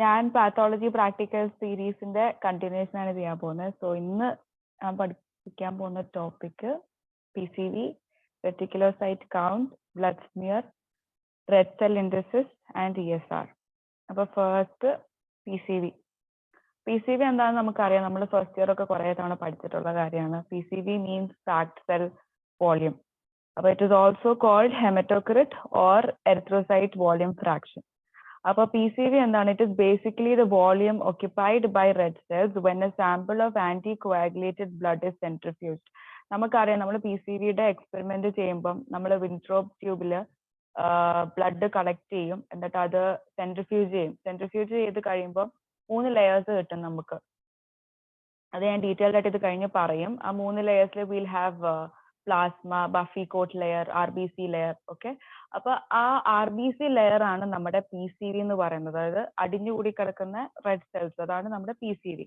ഞാൻ pathology practical സീരീസിന്റെ continuation ആണ് ചെയ്യാൻ പോകുന്നത്. സോ ഇന്ന് ഞാൻ പഠിപ്പിക്കാൻ പോകുന്ന topic PCV, reticulocyte count, blood smear, red cell indices and ESR. അപ്പൊ ഫസ്റ്റ് PCV എന്താണെന്ന് നമുക്കറിയാം. നമ്മൾ ഫസ്റ്റ് ഇയർ ഒക്കെ കുറെ തവണ പഠിച്ചിട്ടുള്ള കാര്യമാണ്. PCV means packed cell volume. അപ്പൊ it is also called haematocrit or erythrocyte volume fraction. അപ്പോൾ PCV എന്താണ്? It is basically the volume occupied by red cells when a sample of anti coagulated blood is centrifuged. നമുക്കറിയാം, നമ്മൾ PCVയുടെ experiment ചെയ്യുമ്പം നമ്മൾ വിൻട്രോപ്പ് ട്യൂബില് blood collect ചെയ്യും, എന്നിട്ട് അത് centrifuge ചെയ്യും. സെൻട്രിഫ്യൂജ് ചെയ്ത് കഴിയുമ്പോൾ 3 ലെയേഴ്സ് കിട്ടും നമുക്ക്. അത് ഞാൻ ഡീറ്റെയിൽഡ് ആയിട്ട് ഇത് കഴിഞ്ഞ് പറയും. ആ 3 ലെയേഴ്സിൽ will have plasma, buffy coat layer, RBC layer. Okay, അപ്പൊ ആ RBC ലെയർ ആണ് നമ്മുടെ PCV എന്ന് പറയുന്നത്. അതായത് അടിഞ്ഞുകൂടി കിടക്കുന്ന റെഡ് സെൽസ്, അതാണ് നമ്മുടെ PCV.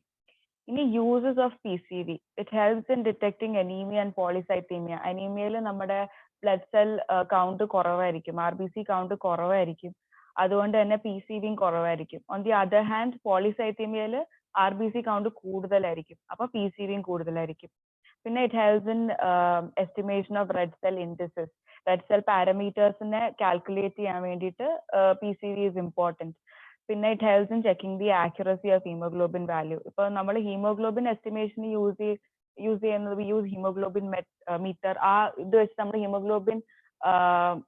ഇനി uses of PCV, it helps in detecting anaemia and polycythaemia. അനീമിയയിൽ നമ്മുടെ ബ്ലഡ് സെൽ കൗണ്ട് കുറവായിരിക്കും, RBC കൗണ്ട് കുറവായിരിക്കും, അതുകൊണ്ട് തന്നെ PCVയും കുറവായിരിക്കും. ഓൺ ദി അതർ ഹാൻഡ് പോളിസൈത്തീമിയയിൽ RBC കൗണ്ട് കൂടുതലായിരിക്കും, അപ്പൊ PCVയും കൂടുതലായിരിക്കും. പിന്നെ it helps in estimation of red cell indices. Red cell പാരാമീറ്റേഴ്സിനെ കാൽക്കുലേറ്റ് ചെയ്യാൻ വേണ്ടിയിട്ട് PCV ഈസ് ഇമ്പോർട്ടൻറ്റ്. പിന്നെ it helps in checking the accuracy of haemoglobin value. ഇപ്പൊ നമ്മൾ ഹീമോഗ്ലോബിൻ എസ്റ്റിമേഷന് യൂസ് ചെയ്യുന്നത് ഹീമോഗ്ലോബിൻ മീറ്റർ. ആ ഇത് വെച്ച് നമ്മൾ ഹീമോഗ്ലോബിൻ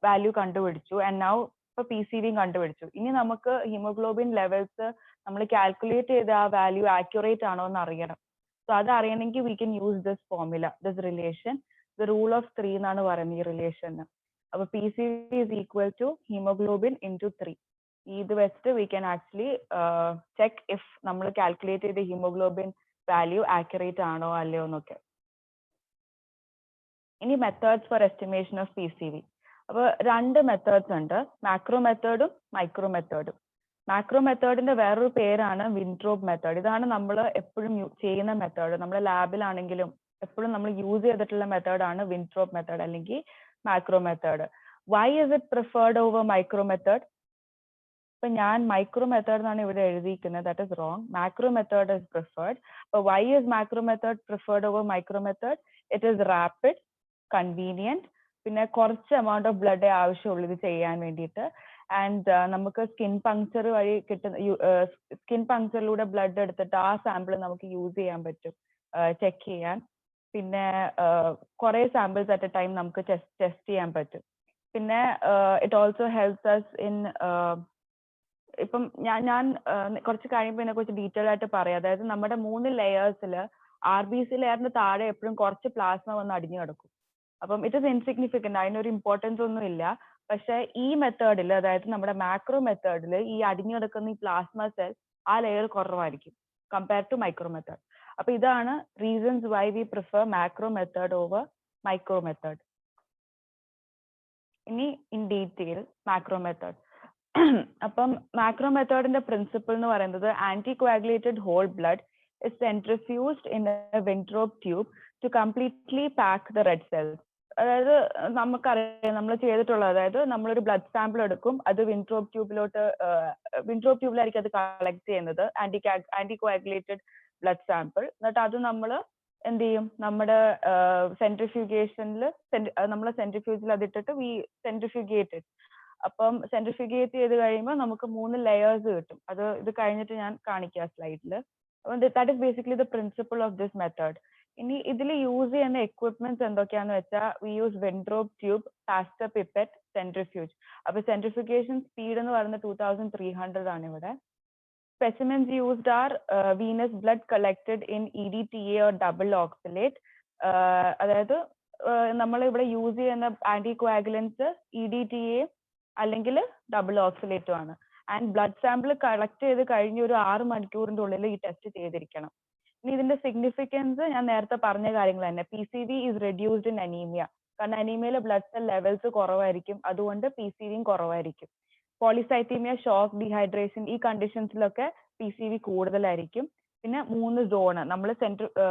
വാല്യൂ കണ്ടുപിടിച്ചു. ആൻഡ് നൗ ഇപ്പൊ PCVയും കണ്ടുപിടിച്ചു. ഇനി നമുക്ക് ഹീമോഗ്ലോബിൻ ലെവൽസ് നമ്മൾ കാൽക്കുലേറ്റ് ചെയ്ത ആ വാല്യൂ ആക്യുറേറ്റ് ആണോ എന്ന് അറിയണം. സോ അത് അറിയണമെങ്കിൽ we can use this formula, this relation, the rule of 3 എന്നാണ് പറയുന്നത് ഈ റിലേഷന്. അപ്പൊ PCV is equal to haemoglobin into 3. ഇത് വെച്ചിട്ട് we can actually check if നമ്മൾ കാൽക്കുലേറ്റ് ചെയ്ത ഹീമോഗ്ലോബിൻ വാല്യൂ ആക്യുറേറ്റ് ആണോ അല്ലയോ എന്നൊക്കെ. ഇനി methods for estimation of PCV. അപ്പൊ 2 മെത്തേഡ്സ് ഉണ്ട്, മാക്രോ മെത്തേഡും മൈക്രോ മെത്തേഡും. മാക്രോ മെത്തേഡിന്റെ വേറൊരു പേരാണ് വിൻട്രോപ്പ് മെത്തേഡ്. ഇതാണ് നമ്മൾ എപ്പോഴും ചെയ്യുന്ന മെത്തേഡ്. നമ്മുടെ ലാബിലാണെങ്കിലും എപ്പോഴും നമ്മൾ യൂസ് ചെയ്തിട്ടുള്ള മെത്തേഡാണ് വിൻട്രോപ്പ് മെത്തേഡ് അല്ലെങ്കിൽ macro method. Why is it preferred over micro method? ഇപ്പൊ ഞാൻ മൈക്രോ മെത്തേഡ് എന്നാണ് ഇവിടെ എഴുതിയിരിക്കുന്നത്. That is wrong. Macro method is preferred. അപ്പൊ why is macro method preferred over micro method? It is rapid, convenient, പിന്നെ കുറച്ച് amount of blood ആവശ്യമുള്ളൂ ഇത് ചെയ്യാൻ വേണ്ടിയിട്ട്. ആൻഡ് നമുക്ക് സ്കിൻ പങ്ക്ചർ വഴി കിട്ടുന്ന സ്കിൻ പങ്ക്ചറിലൂടെ ബ്ലഡ് എടുത്തിട്ട് ആ സാമ്പിൾ നമുക്ക് യൂസ് ചെയ്യാൻ പറ്റും ചെക്ക് ചെയ്യാൻ. പിന്നെ കുറെ സാമ്പിൾസ് അറ്റ് എ ടൈം നമുക്ക് ടെസ്റ്റ് ചെയ്യാൻ പറ്റും. പിന്നെ it also helps us in ഇപ്പം ഞാൻ കുറച്ച് കഴിയുമ്പോൾ ഇതിനെ കുറിച്ച് ഡീറ്റെയിൽ ആയിട്ട് പറയാം. അതായത് നമ്മുടെ 3 ലെയേഴ്സിൽ RBC ലെയറിന് താഴെ എപ്പോഴും കുറച്ച് പ്ലാസ്മ വന്ന് അടിഞ്ഞു കിടക്കും. അപ്പം ഇറ്റ് ഇസ് ഇൻസിഗ്നിഫിക്കന്റ്, അതിനൊരു ഇമ്പോർട്ടൻസ് ഒന്നും ഇല്ല. പക്ഷെ ഈ മെത്തേഡിൽ, അതായത് നമ്മുടെ മാക്രോ മെത്തേഡിൽ ഈ അടിഞ്ഞു കിടക്കുന്ന ഈ പ്ലാസ്മ സെൽ ആ ലെയർ കുറവായിരിക്കും കമ്പയർ ടു മൈക്രോ മെത്തേഡ്. അപ്പൊ ഇതാണ് reasons why we prefer macro method over micro method. ഇനി ഇൻ ഡീറ്റെയിൽ മാക്രോ മെത്തേഡ്. അപ്പം മാക്രോ മെത്തേഡിന്റെ പ്രിൻസിപ്പിൾ എന്ന് പറയുന്നത് anti coagulated whole blood is centrifuged in a Wintrobe tube to completely pack the red cells. അതായത് നമുക്കറിയാം നമ്മൾ ചെയ്തിട്ടുള്ളത്, അതായത് നമ്മളൊരു ബ്ലഡ് സാമ്പിൾ എടുക്കും, അത് വിൻട്രോപ്പ് ട്യൂബിലായിരിക്കും അത് കളക്ട് ചെയ്യുന്നത്, ആന്റി കോയാഗുലേറ്റഡ് ബ്ലഡ് സാമ്പിൾ. എന്നിട്ട് അത് നമ്മൾ എന്ത് ചെയ്യും, നമ്മുടെ സെൻട്രിഫ്യൂഗേഷനിൽ നമ്മൾ സെൻട്രിഫ്യൂജിൽ അതിട്ടിട്ട് വി സെൻട്രിഫ്യൂഗേറ്റ്. അപ്പം സെൻട്രിഫ്യൂഗേറ്റ് ചെയ്ത് കഴിയുമ്പോൾ നമുക്ക് 3 ലെയേഴ്സ് കിട്ടും. അത് ഇത് കഴിഞ്ഞിട്ട് ഞാൻ കാണിക്കാം സ്ലൈഡിൽ. That is basically the principle of this method. ഇനി ഇതിൽ യൂസ് ചെയ്യുന്ന എക്വിപ്മെന്റ്സ് എന്തൊക്കെയാന്ന് വെച്ചാൽ we use Wintrobe tube, Pasteur pipette, centrifuge. അപ്പൊ സെൻട്രിഫ്യൂഗേഷൻ സ്പീഡ് എന്ന് പറയുന്നത് 2300 ആണ് ഇവിടെ. Specimens used are venous blood collected in EDTA or double oxalate. അതായത് നമ്മൾ ഇവിടെ യൂസ് ചെയ്യുന്ന ആന്റി കോയാഗുലൻസ് EDTA അല്ലെങ്കിൽ ഡബിൾ ഓക്സിലേറ്റും ആണ്. ആൻഡ് ബ്ലഡ് സാമ്പിൾ കളക്ട് ചെയ്ത് കഴിഞ്ഞ ഒരു 6 മണിക്കൂറിന്റെ ഉള്ളിൽ ഈ ടെസ്റ്റ് ചെയ്തിരിക്കണം. ഇനി ഇതിന്റെ സിഗ്നിഫിക്കൻസ് ഞാൻ നേരത്തെ പറഞ്ഞ കാര്യങ്ങൾ തന്നെ. PCV is reduced in anaemia. കാരണം അനീമിയയിലെ ബ്ലഡ് സെൽ ലെവൽസ് കുറവായിരിക്കും, അതുകൊണ്ട് PCVയും കുറവായിരിക്കും. പോളിസൈത്തീമിയ, ഷോക്ക്, ഡീഹൈഡ്രേഷൻ, ഈ കണ്ടീഷൻസിലൊക്കെ PCV കൂടുതലായിരിക്കും. പിന്നെ 3 സോണ്, നമ്മൾ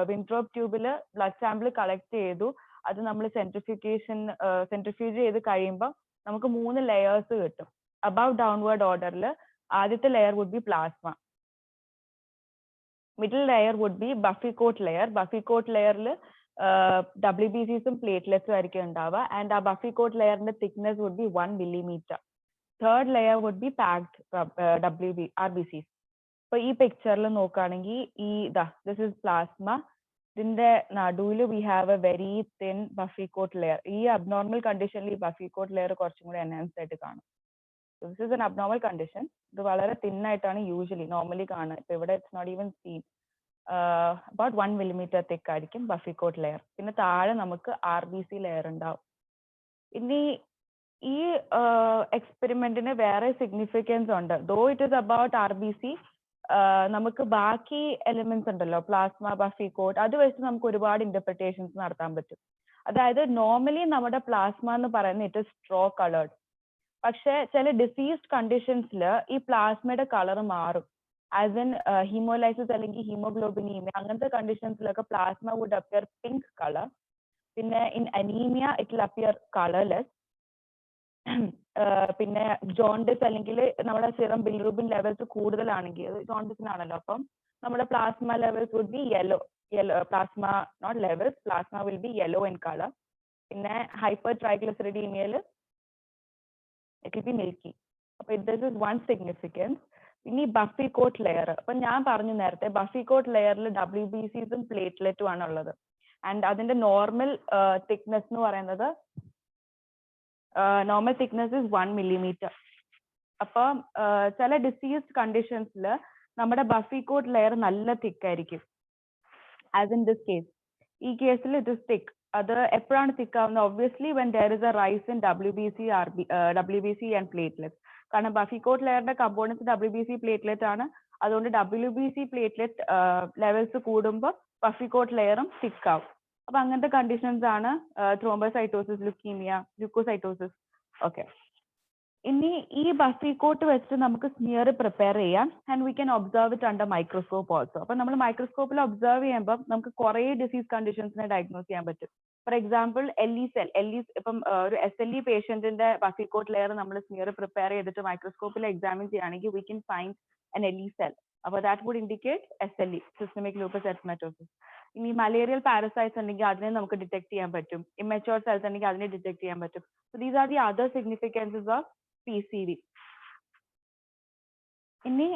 വിൻട്രോപ്പ് ട്യൂബിൽ ബ്ലഡ് സാമ്പിൾ കളക്ട് ചെയ്തു, അത് നമ്മൾ സെൻട്രിഫ്യൂജ് ചെയ്ത് കഴിയുമ്പോൾ നമുക്ക് 3 ലെയേഴ്സ് കിട്ടും. അബവ് ഡൗൺവേർഡ് ഓർഡറിൽ ആദ്യത്തെ layer would be plasma. Middle layer would be buffy coat layer. Buffy coat ലെയറിൽ WBCസും പ്ലേറ്റ്ലെറ്റ്സും ആയിരിക്കും ഉണ്ടാവുക. ആൻഡ് ആ ബഫി കോട്ട് ലെയറിന്റെ thickness would be 1 millimeter. Third layer would be packed RBCs. അപ്പൊ ഈ പിക്ചറിൽ നോക്കുകയാണെങ്കിൽ ദിസ് ഇസ് പ്ലാസ്മ. ഇതിന്റെ നടുവിൽ we have a very thin buffy coat layer. ഈ അബ്നോർമൽ കണ്ടീഷനിൽ ഈ ബഫി കോട്ട് ലെയർ കുറച്ചും കൂടി എൻഹാൻസ്ഡ് ആയിട്ട് കാണും. This is an abnormal condition. ഇത് വളരെ തിൻ ആയിട്ടാണ് നോർമലി കാണുക. ഇപ്പൊ ഇവിടെ it's not even seen. About 1 millimeter thick ആയിരിക്കും ബഫി കോട്ട് ലെയർ. പിന്നെ താഴെ നമുക്ക് RBC ലെയർ ഉണ്ടാവും. ഇനി ഈ എക്സ്പെരിമെന്റിന് വേറെ സിഗ്നിഫിക്കൻസ് ഉണ്ട്. Though it is about RBC, നമുക്ക് ബാക്കി എലിമെന്റ്സ് ഉണ്ടല്ലോ, പ്ലാസ്മ, ബഫി കോട്ട്, അത് വെച്ച് നമുക്ക് ഒരുപാട് ഇന്റർപ്രിട്ടേഷൻസ് നടത്താൻ പറ്റും. അതായത് നോർമലി നമ്മുടെ പ്ലാസ്മ എന്ന് പറയുന്നത് ഇറ്റ് ഇസ് സ്ട്രോ കളേർഡ്. പക്ഷെ ചില ഡിസീസ്ഡ് കണ്ടീഷൻസിൽ ഈ പ്ലാസ്മയുടെ കളർ മാറും. ആസ് ഇൻ ഹീമോലൈസിസ് അല്ലെങ്കിൽ ഹീമോഗ്ലോബിനീമിയ, അങ്ങനത്തെ കണ്ടീഷൻസിലൊക്കെ plasma would appear pink colour. പിന്നെ in anaemia it will appear colourless. പിന്നെ ജോണ്ടിസ് അല്ലെങ്കിൽ നമ്മുടെ സിറം ബിലിറൂബിൻ ലെവൽസ് കൂടുതലാണെങ്കിൽ, ജോണ്ടിസിനാണല്ലോ, അപ്പം നമ്മുടെ plasma levels would be yellow. Plasma not levels, plasma will be yellow in colour. പിന്നെ ഹൈപ്പർ ട്രൈഗ്ലിസറിഡീമിയയിൽ ഇറ്റ് വിൽ ബി മിൽക്കി. അപ്പൊ ദിസ് ഇസ് വൺ സിഗ്നിഫിക്കൻസ്. ഇനി ബഫി കോട്ട് ലെയർ. അപ്പൊ ഞാൻ പറഞ്ഞു നേരത്തെ ബഫി കോട്ട് ലെയറിൽ WBCസും പ്ലേറ്റ്ലെറ്റും ആണ് ഉള്ളത്. ആൻഡ് അതിന്റെ നോർമൽ തിക്നെസ് എന്ന് പറയുന്നത് നോർമൽ തിക്നെസ് ഇസ് 1 millimeter. അപ്പം ചില ഡിസീസ്ഡ് കണ്ടീഷൻസിൽ നമ്മുടെ ബഫി കോട്ട് ലെയർ നല്ല തിക്ക് ആയിരിക്കും. ആസ് ഇൻ ദിസ് കേസ്, ഈ കേസിൽ ഇറ്റ് ഇസ് തിക്ക്. അത് എപ്പോഴാണ് തിക്ക് ആവുന്നത്? Obviously when there is a rise in WBC and platelet. കാരണം ബഫി കോട്ട് ലെയറിന്റെ കമ്പോണൻസ് WBC പ്ലേറ്റ്ലെറ്റ് ആണ്. അതുകൊണ്ട് WBC പ്ലേറ്റ്ലെറ്റ് ലെവൽസ് കൂടുമ്പോൾ ബഫി കോട്ട് ലെയറും തിക്ക് ആവും. അപ്പൊ അങ്ങനത്തെ കണ്ടീഷൻസ് ആണ് ത്രോംബോസൈറ്റോസിസ്, ലുക്കീമിയ, ല്യൂക്കോസൈറ്റോസിസ്. ഓക്കെ. ഇനി ഈ ബഫി കോട്ട് വെച്ചിട്ട് നമുക്ക് സ്മിയർ പ്രിപ്പയർ ചെയ്യാം. And we can observe it under microscope also. അപ്പൊ നമ്മൾ മൈക്രോസ്കോപ്പിൽ ഒബ്സർവ് ചെയ്യുമ്പോൾ നമുക്ക് കുറെ ഡിസീസ് കണ്ടീഷൻസിനെ ഡയഗ്നോസ് ചെയ്യാൻ പറ്റും. ഫോർ എക്സാമ്പിൾ ഇപ്പം ഒരു SLE പേഷ്യന്റിന്റെ ബഫി കോട്ട് ലെയർ നമ്മൾ സ്മിയർ പ്രിപ്പയർ ചെയ്തിട്ട് മൈക്രോസ്കോപ്പിൽ എക്സാമിൻ ചെയ്യുകയാണെങ്കിൽ we can find an LE cell. അപ്പോൾ that would indicate SLE, systemic lupus erythematosus. ഇനി മലേറിയൽ പാരസൈറ്റ്സ് ഉണ്ടെങ്കിൽ അതിനെ നമുക്ക് ഡിറ്റക്ട് ചെയ്യാൻ പറ്റും. ഇമ്മച്ചുവർ സെൽസ് ഉണ്ടെങ്കിൽ അതിനെ ഡിറ്റക്ട് ചെയ്യാൻ പറ്റും. So these are the other significances of PCV. ഇനി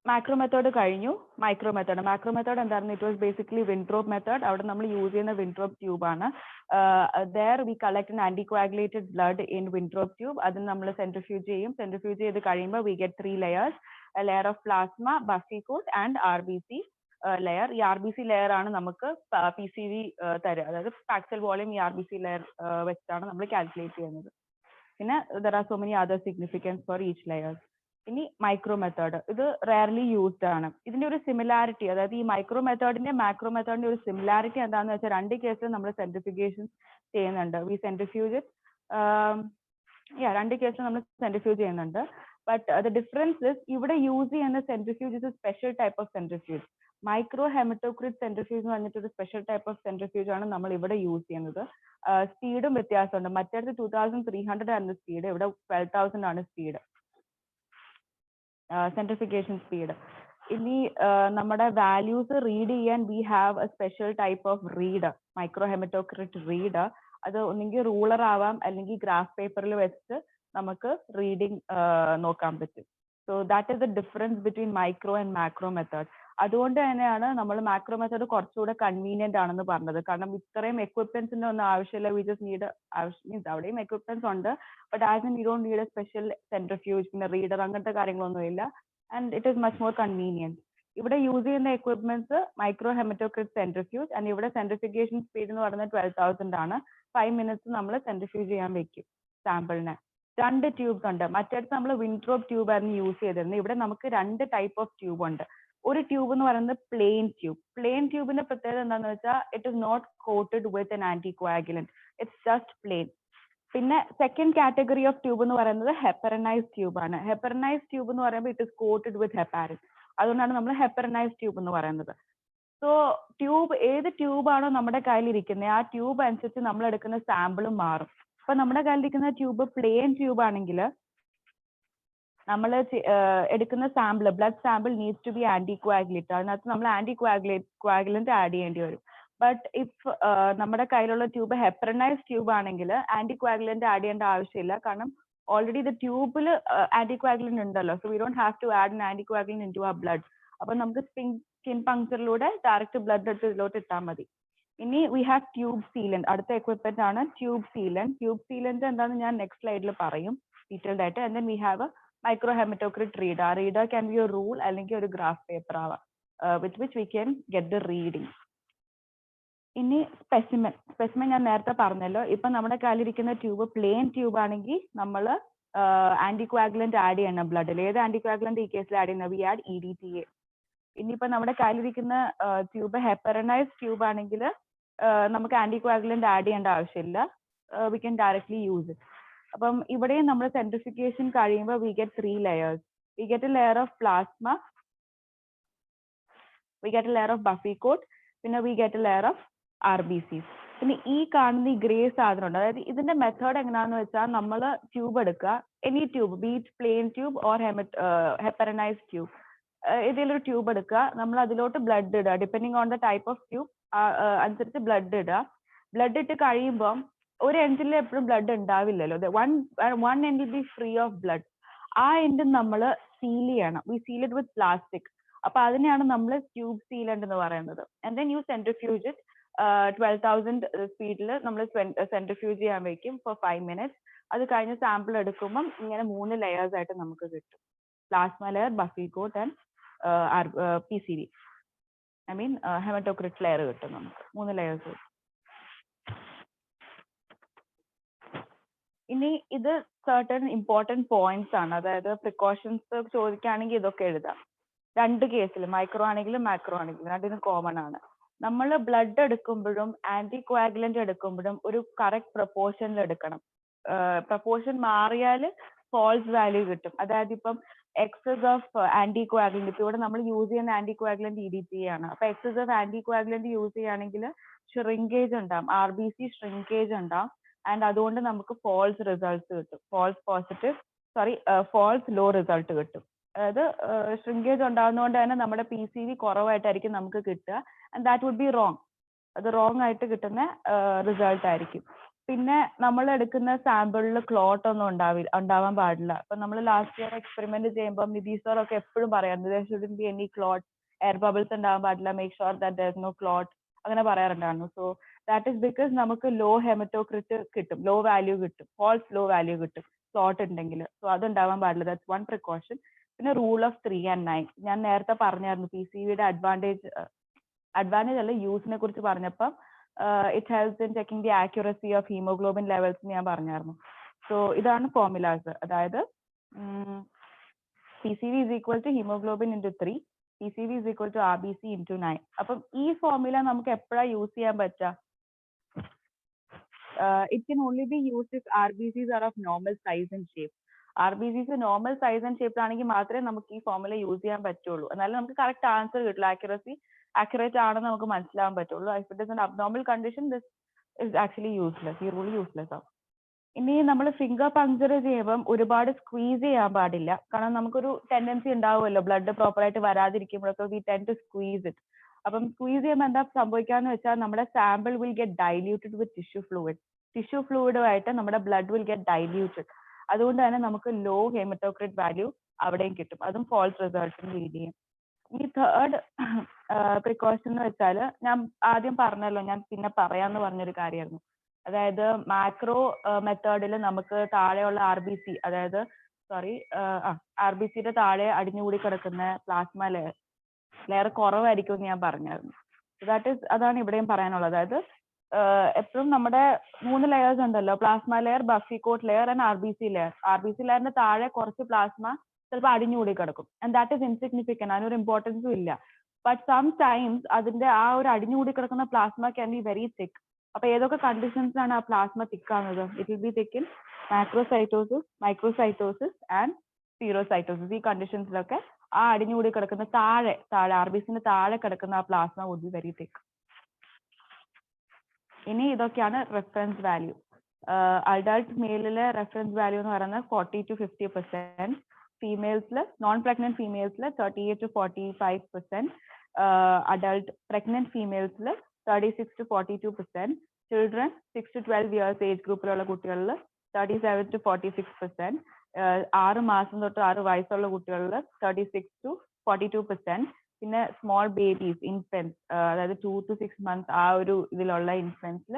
മാക്രോ മെത്തേഡ് കഴിഞ്ഞു. മൈക്രോ മെത്തേഡ് എന്തായിരുന്നു? It was basically Wintrobe method. അവിടെ നമ്മൾ യൂസ് ചെയ്യുന്ന വിൻട്രോപ്പ് ട്യൂബ് ആണ്. there we collect an anticoagulated blood in Wintrobe tube. അതിന് നമ്മൾ സെൻട്രിഫ്യൂജ് ചെയ്യും. സെൻട്രിഫ്യൂജ് ചെയ്ത് കഴിയുമ്പോൾ we get 3 layers, a layer of plasma, buffy coat and RBC layer. ഈ RBC ലെയർ ആണ് നമുക്ക് PCV തരുക. അതായത് പാക്സൽ വോളിയം ഈ RBC ലെയർ വെച്ചിട്ടാണ് നമ്മൾ കാൽക്കുലേറ്റ് ചെയ്യുന്നത്. പിന്നെ there are so many other significance for each layer. ഇനി മൈക്രോ മെത്തേഡ്, ഇത് റയർലി യൂസ്ഡ് ആണ്. ഇതിന്റെ ഒരു സിമിലാരിറ്റി, അതായത് ഈ മൈക്രോ മെത്തേഡിന്റെ മാക്രോ മെത്തേഡിന്റെ ഒരു സിമിലാരിറ്റി എന്താണെന്ന് വെച്ചാൽ രണ്ട് കേസിലും നമ്മൾ സെൻട്രിഫ്യൂഗേഷൻ ചെയ്യുന്നുണ്ട്. വി സെൻട്രിഫ്യൂജ് രണ്ട് കേസിലും നമ്മൾ സെൻട്രിഫ്യൂജ് ചെയ്യുന്നുണ്ട്. ബട്ട് ദ ഡിഫറൻസ് ഇസ് ഇവിടെ യൂസ് ചെയ്യുന്ന centrifuge is A special type of centrifuge. Micro haematocrit centrifuge എന്ന് പറഞ്ഞിട്ട് ഒരു സ്പെഷ്യൽ ടൈപ്പ് ഓഫ് സെൻട്രിഫ്യൂജ് ആണ് നമ്മൾ ഇവിടെ യൂസ് ചെയ്യുന്നത്. സ്പീഡും വ്യത്യാസമുണ്ട്. മറ്റേത് 2300 ആണ് സ്പീഡ്, ഇവിടെ 12,000 ആണ് സ്പീഡ്, സെൻട്രിഫിക്കേഷൻ സ്പീഡ്. ഇനി നമ്മുടെ വാല്യൂസ് റീഡ് ചെയ്യാൻ V have A special type of reader, micro haematocrit reader. അത് ഒന്നെങ്കിൽ റൂളർ ആവാം അല്ലെങ്കിൽ ഗ്രാഫ് പേപ്പറിൽ വെച്ച് നമുക്ക് റീഡിങ് നോക്കാൻ പറ്റും. So that is the difference between micro and macro method. അതുകൊണ്ട് തന്നെയാണ് നമ്മൾ മാക്രോ മെത്തേഡ് കുറച്ചുകൂടെ കൺവീനിയന്റ് ആണെന്ന് പറഞ്ഞത്. കാരണം ഇത്രയും എക്വിപ്മെന്റ്സിന്റെ ഒന്നും ആവശ്യമില്ല. വി ജസ്റ്റ് നീഡ്, മീൻസ് അവിടെയും എക്വിപ്മെന്റ്സ് ഉണ്ട്, but as in you don't need A special centrifuge, പിന്നെ റീഡർ, അങ്ങനത്തെ കാര്യങ്ങളൊന്നും ഇല്ല. And it is much more convenient. ഇവിടെ യൂസ് ചെയ്യുന്ന equipments micro haematocrit centrifuge. And ഇവിടെ സെൻട്രിഫിക്കേഷൻ സ്പീഡ് എന്ന് പറയുന്നത് 12,000 ആണ്. 5 minutes നമ്മൾ സെൻട്രിഫ്യൂജ് ചെയ്യാൻ വെക്കും സാമ്പിളിനെ. 2 ട്യൂബ്സ് ഉണ്ട്. മറ്റേടത്ത് നമ്മൾ വിൻട്രോപ്പ് ട്യൂബ് ആയിരുന്നു യൂസ് ചെയ്തിരുന്നത്. ഇവിടെ നമുക്ക് 2 ടൈപ്പ് ഓഫ് ട്യൂബ് ഉണ്ട്. ഒരു ട്യൂബ് എന്ന് പറയുന്നത് പ്ലെയിൻ ട്യൂബ്. പ്ലെയിൻ ട്യൂബിന്റെ പ്രത്യേകത എന്താണെന്ന് വെച്ചാൽ it is not coated with an anticoagulant, it's just plain. പിന്നെ സെക്കൻഡ് കാറ്റഗറി ഓഫ് ട്യൂബ് എന്ന് പറയുന്നത് ഹെപ്പറനൈസ് ട്യൂബ് ആണ്. ഹെപ്പറനൈസ് ട്യൂബ് എന്ന് പറയുമ്പോൾ it is coated with heparin. അതുകൊണ്ടാണ് നമ്മൾ ഹെപ്പറനൈസ് ട്യൂബ് എന്ന് പറയുന്നത്. സോ ട്യൂബ്, ഏത് ട്യൂബാണോ നമ്മുടെ കയ്യിലിരിക്കുന്നത് ആ ട്യൂബ് അനുസരിച്ച് നമ്മൾ എടുക്കുന്ന സാമ്പിളും മാറും. അപ്പൊ നമ്മുടെ കയ്യിലിരിക്കുന്ന ട്യൂബ് പ്ലെയിൻ ട്യൂബ് ആണെങ്കിൽ നമ്മൾ എടുക്കുന്ന sample blood sample needs to be anticoagulate. അതിനകത്ത് നമ്മൾ ആന്റിക്വാഗുലന്റ് ആഡ് ചെയ്യേണ്ടി വരും. ബട്ട് ഇഫ് നമ്മുടെ കയ്യിലുള്ള ട്യൂബ് ഹെപ്പറനൈസ് ട്യൂബ് ആണെങ്കിൽ ആന്റിക്വാഗുലന്റ് ആഡ് ചെയ്യേണ്ട ആവശ്യമില്ല. കാരണം ഓൾറെഡി ഇത് ട്യൂബിൽ ആന്റിക്വാഗുലന്റ് ഉണ്ടല്ലോ. So we don't have to add an anticoagulant into our blood. അപ്പൊ നമുക്ക് സ്കിൻ പങ്ക്ചറിലൂടെ ഡയറക്റ്റ് ബ്ലഡ് എടുത്ത് ഇതിലോട്ട് ഇട്ടാൽ മതി. ഇനി വി ഹാവ് ട്യൂബ് സീലന്റ്. അടുത്ത എക്വിപ്മെന്റ് ആണ് ട്യൂബ് സീലന്റ്. ട്യൂബ് സീലന്റ് എന്താണെന്ന് ഞാൻ നെക്സ്റ്റ് സ്ലൈഡിൽ പറയും ഡീറ്റെയിൽഡ് ആയിട്ട്. And then we have a micro haematocrit reader. ആ reader can be a rule അല്ലെങ്കിൽ ഒരു ഗ്രാഫ് പേപ്പർ ആവാം, with which we can get the reading. ഇനി സ്പെസിമെൻ ഞാൻ നേരത്തെ പറഞ്ഞല്ലോ. ഇപ്പൊ നമ്മുടെ കയ്യിലിരിക്കുന്ന ട്യൂബ് പ്ലെയിൻ ട്യൂബ് ആണെങ്കിൽ നമ്മൾ ആന്റിക്വാഗുലന്റ് ആഡ് ചെയ്യണം ബ്ലഡിൽ. ഏത് ആന്റിക്വാഗുലന്റ് ഈ കേസിൽ ആഡ് ചെയ്യുന്നത്? We add EDTA. ഇനിയിപ്പോ നമ്മുടെ കയ്യിലിരിക്കുന്ന ട്യൂബ് ഹെപ്പറനൈസ് ട്യൂബ് ആണെങ്കിൽ നമുക്ക് ആന്റിക്വാഗുലന്റ് ആഡ് ചെയ്യേണ്ട ആവശ്യമില്ല. We can directly use it. അപ്പം ഇവിടെയും നമ്മൾ സെൻട്രിഫിക്കേഷൻ കഴിയുമ്പോൾ we get 3 layers. We get a layer of plasma, we get a layer of buffy coat, പിന്നെ we get a layer of RBCs. പിന്നെ ഈ കാണുന്ന ഈ ഗ്രേ സാധനം ഉണ്ട്. അതായത് ഇതിന്റെ മെത്തേഡ് എങ്ങനെയാന്ന് വെച്ചാൽ നമ്മൾ ട്യൂബ് എടുക്കുക, any tube, be it plain tube or heparinise tube, ഏതെങ്കിലും ട്യൂബ് എടുക്കുക, നമ്മൾ അതിലോട്ട് ബ്ലഡ് ഇടുക. Depending on the type of tube അനുസരിച്ച് ബ്ലഡ് ഇടുക. ബ്ലഡ് ഇട്ട് കഴിയുമ്പോൾ ഒരു എൻഡിൽ എപ്പോഴും ബ്ലഡ് ഉണ്ടാവില്ലല്ലോ. One end will be free of blood. ആ എൻഡ് നമ്മൾ സീൽ ചെയ്യണം. We seal it with plastic. അപ്പൊ അതിനെയാണ് നമ്മൾ ട്യൂബ് സീലന്റ് എന്ന് പറയുന്നത്. And then you centrifuge it. 12,000 സ്പീഡിൽ നമ്മൾ സെൻട്രിഫ്യൂജ് ചെയ്യാൻ വെക്കും ഫോർ 5 minutes. അത് കഴിഞ്ഞ് സാമ്പിൾ എടുക്കുമ്പം ഇങ്ങനെ 3 layers ആയിട്ട് നമുക്ക് കിട്ടും. Plasma layer, buffy coat and PCV, I mean haematocrit layer കിട്ടും നമുക്ക്. 3 layers. ഇനി ഇത് certain important points ആണ്. അതായത് പ്രിക്കോഷൻസ് ചോദിക്കുകയാണെങ്കിൽ ഇതൊക്കെ എഴുതാം. രണ്ട് കേസിൽ, മൈക്രോ ആണെങ്കിലും മാക്രോ ആണെങ്കിലും രണ്ടിനും കോമൺ ആണ്. നമ്മൾ ബ്ലഡ് എടുക്കുമ്പോഴും ആന്റിക്വാഗുലന്റ് എടുക്കുമ്പോഴും ഒരു കറക്റ്റ് പ്രൊപ്പോർഷനിൽ എടുക്കണം. പ്രൊപ്പോർഷൻ മാറിയാൽ ഫോൾസ് വാല്യൂ കിട്ടും. അതായത് ഇപ്പം എക്സസ് ഓഫ് ആന്റിക്വാഗുലന്റ്, ഇപ്പൊ ഇവിടെ നമ്മൾ യൂസ് ചെയ്യുന്ന ആന്റിക്വാഗുലന്റ് EDTA ആണ്. അപ്പൊ എക്സസ് ഓഫ് ആന്റിക്വാഗുലന്റ് യൂസ് ചെയ്യുകയാണെങ്കിൽ ഷ്രിങ്കേജ് ഉണ്ടാവും, RBC ഷ്രിങ്കേജ് ഉണ്ടാവും. ആൻഡ് അതുകൊണ്ട് നമുക്ക് ഫോൾസ് റിസൾട്ട്സ് കിട്ടും. ഫോൾസ് ലോ റിസൾട്ട് കിട്ടും. അതായത് ഷ്രിങ്കേജ് ഉണ്ടാകുന്നതുകൊണ്ട് തന്നെ നമ്മുടെ PCV കുറവായിട്ടായിരിക്കും നമുക്ക് കിട്ടുക. And that would be wrong. അത് റോങ് ആയിട്ട് കിട്ടുന്ന റിസൾട്ട് ആയിരിക്കും. പിന്നെ നമ്മൾ എടുക്കുന്ന സാമ്പിളിൽ ക്ലോട്ട് ഒന്നും ഉണ്ടാവാൻ പാടില്ല. അപ്പൊ നമ്മൾ ലാസ്റ്റ് ഇയർ എക്സ്പെരിമെന്റ് ചെയ്യുമ്പോൾ നിതീഷ് സർ ഒക്കെ എപ്പോഴും പറയാറുണ്ട് there shouldn't be any clot, air bubbles ഉണ്ടാവാൻ പാടില്ല, make sure that there is no clot, അങ്ങനെ പറയാറുണ്ടായിരുന്നു. സോ ദാറ്റ് ഈസ് ബിക്കോസ് നമുക്ക് ലോ ഹെമറ്റോക്രിറ്റ് കിട്ടും, ലോ വാല്യൂ കിട്ടും, ഫോൾസ് ലോ വാല്യൂ കിട്ടും ക്ലോട്ട് ഉണ്ടെങ്കിൽ. സോ അത് ഉണ്ടാവാൻ പാടില്ല. That's one precaution. പിന്നെ റൂൾ ഓഫ് 3 and 9 ഞാൻ നേരത്തെ പറഞ്ഞായിരുന്നു. PCVയുടെ അഡ്വാൻറ്റേജ് അല്ല, യൂസിനെ കുറിച്ച് പറഞ്ഞപ്പോൾ it helps in checking the accuracy of haemoglobin levels ഞാൻ പറഞ്ഞായിരുന്നു. സോ ഇതാണ് ഫോർമുലാസ്. അതായത് PCV is equal to hemoglobin into 3, PCV is equal to RBC into 9. അപ്പം ഈ ഫോർമുല നമുക്ക് എപ്പോഴാണ് യൂസ് ചെയ്യാൻ പറ്റുക? It can only be used if RBCs are of normal size and shape. RBCs normal size and shape ആണെങ്കിൽ മാത്രമേ നമുക്ക് ഈ ഫോർമുല യൂസ് ചെയ്യാൻ പറ്റുള്ളൂ. എന്നാലും നമുക്ക് കറക്റ്റ് ആൻസർ കിട്ടില്ല, ആക്യുറേറ്റ് ആണെന്ന് നമുക്ക് മനസ്സിലാവാൻ പറ്റുള്ളൂ. If it is an abnormal condition, this is actually useless. ഈ റൂൾ യൂസ്ലെസ് ആവും. ഇനി നമ്മൾ ഫിംഗർ പങ്ക്ചർ ചെയ്യുമ്പം ഒരുപാട് സ്ക്വീസ് ചെയ്യാൻ പാടില്ല. കാരണം നമുക്കൊരു ടെൻഡൻസി ഉണ്ടാവുമല്ലോ ബ്ലഡ് പ്രോപ്പർ ആയിട്ട് വരാതിരിക്കുമ്പോഴൊക്കെ we tend to squeeze it. അപ്പം സ്ക്വീസ് ചെയ്യുമ്പോൾ എന്താ സംഭവിക്കാന്ന് വെച്ചാൽ നമ്മുടെ sample will get diluted with tissue ഫ്ലൂയിഡുമായിട്ട് നമ്മുടെ ബ്ലഡ് വിൽ ഗെറ്റ് ഡൈല്യൂട്ടഡ്. അതുകൊണ്ട് തന്നെ നമുക്ക് ലോ ഹെമറ്റോക്രിറ്റ് വാല്യൂ അവിടെയും കിട്ടും. അതും ഫോൾസ് റിസൾട്ടിന് ലീഡ് ചെയ്യും. ഈ തേർഡ് പ്രിക്കോഷൻ എന്ന് വെച്ചാൽ ഞാൻ ആദ്യം പറഞ്ഞല്ലോ, ഞാൻ പിന്നെ പറയാന്ന് പറഞ്ഞൊരു കാര്യമായിരുന്നു. അതായത് മാക്രോ മെത്തേഡിൽ നമുക്ക് താഴെയുള്ള RBC, അതായത് RBCയുടെ താഴെ അടിഞ്ഞുകൂടി കിടക്കുന്ന പ്ലാസ്മ ലെയർ കുറവായിരിക്കും എന്ന് ഞാൻ പറഞ്ഞായിരുന്നു. അതാണ് ഇവിടെയും പറയാനുള്ളത്. അതായത് എപ്പോഴും നമ്മുടെ 3 ലെയേഴ്സ് ഉണ്ടല്ലോ, plasma layer, buffy coat layer and RBC layer. RBC ലെയറിന്റെ താഴെ കുറച്ച് പ്ലാസ്മ ചിലപ്പോൾ അടിഞ്ഞുകൂടി കിടക്കും. ആൻഡ് ദാറ്റ് ഈസ് ഇൻസിഗ്നിഫിക്കന്റ്, അതിനൊരു ഇമ്പോർട്ടൻസും ഇല്ല. ബട്ട് സം ടൈംസ് അതിന്റെ ആ ഒരു അടിഞ്ഞുകൂടി കിടക്കുന്ന plasma can be very thick. അപ്പൊ ഏതൊക്കെ കണ്ടീഷൻസിലാണ് ആ പ്ലാസ്മ തിക്ക് ആവുന്നത്? It will be thick in macrocytosis, microcytosis and spherocytosis. ഈ കണ്ടീഷൻസിലൊക്കെ ആ അടിഞ്ഞുകൂടി കിടക്കുന്ന താഴെ RBCന്റെ താഴെ കിടക്കുന്ന ആ plasma would be very thick. ഇനി ഇതൊക്കെയാണ് റെഫറൻസ് വാല്യൂ. അഡൾട്ട് മെയിലിലെ റെഫറൻസ് വാല്യൂ എന്ന് പറയുന്നത് 40 to 50%. females, non-pregnant females, 38 to 45%. Adult pregnant females, 36 to 42%. Children 6 to 12 years age group 37 to 46%. 6 മാസം തൊട്ട് 6 വയസ്സുള്ള കുട്ടികളിൽ 36 to 42%. പിന്നെ സ്മോൾ ബേബീസ് ഇൻഫൻസ് അതായത് 2 to 6 months ആ ഒരു ഇതിലുള്ള ഇൻഫൻസിൽ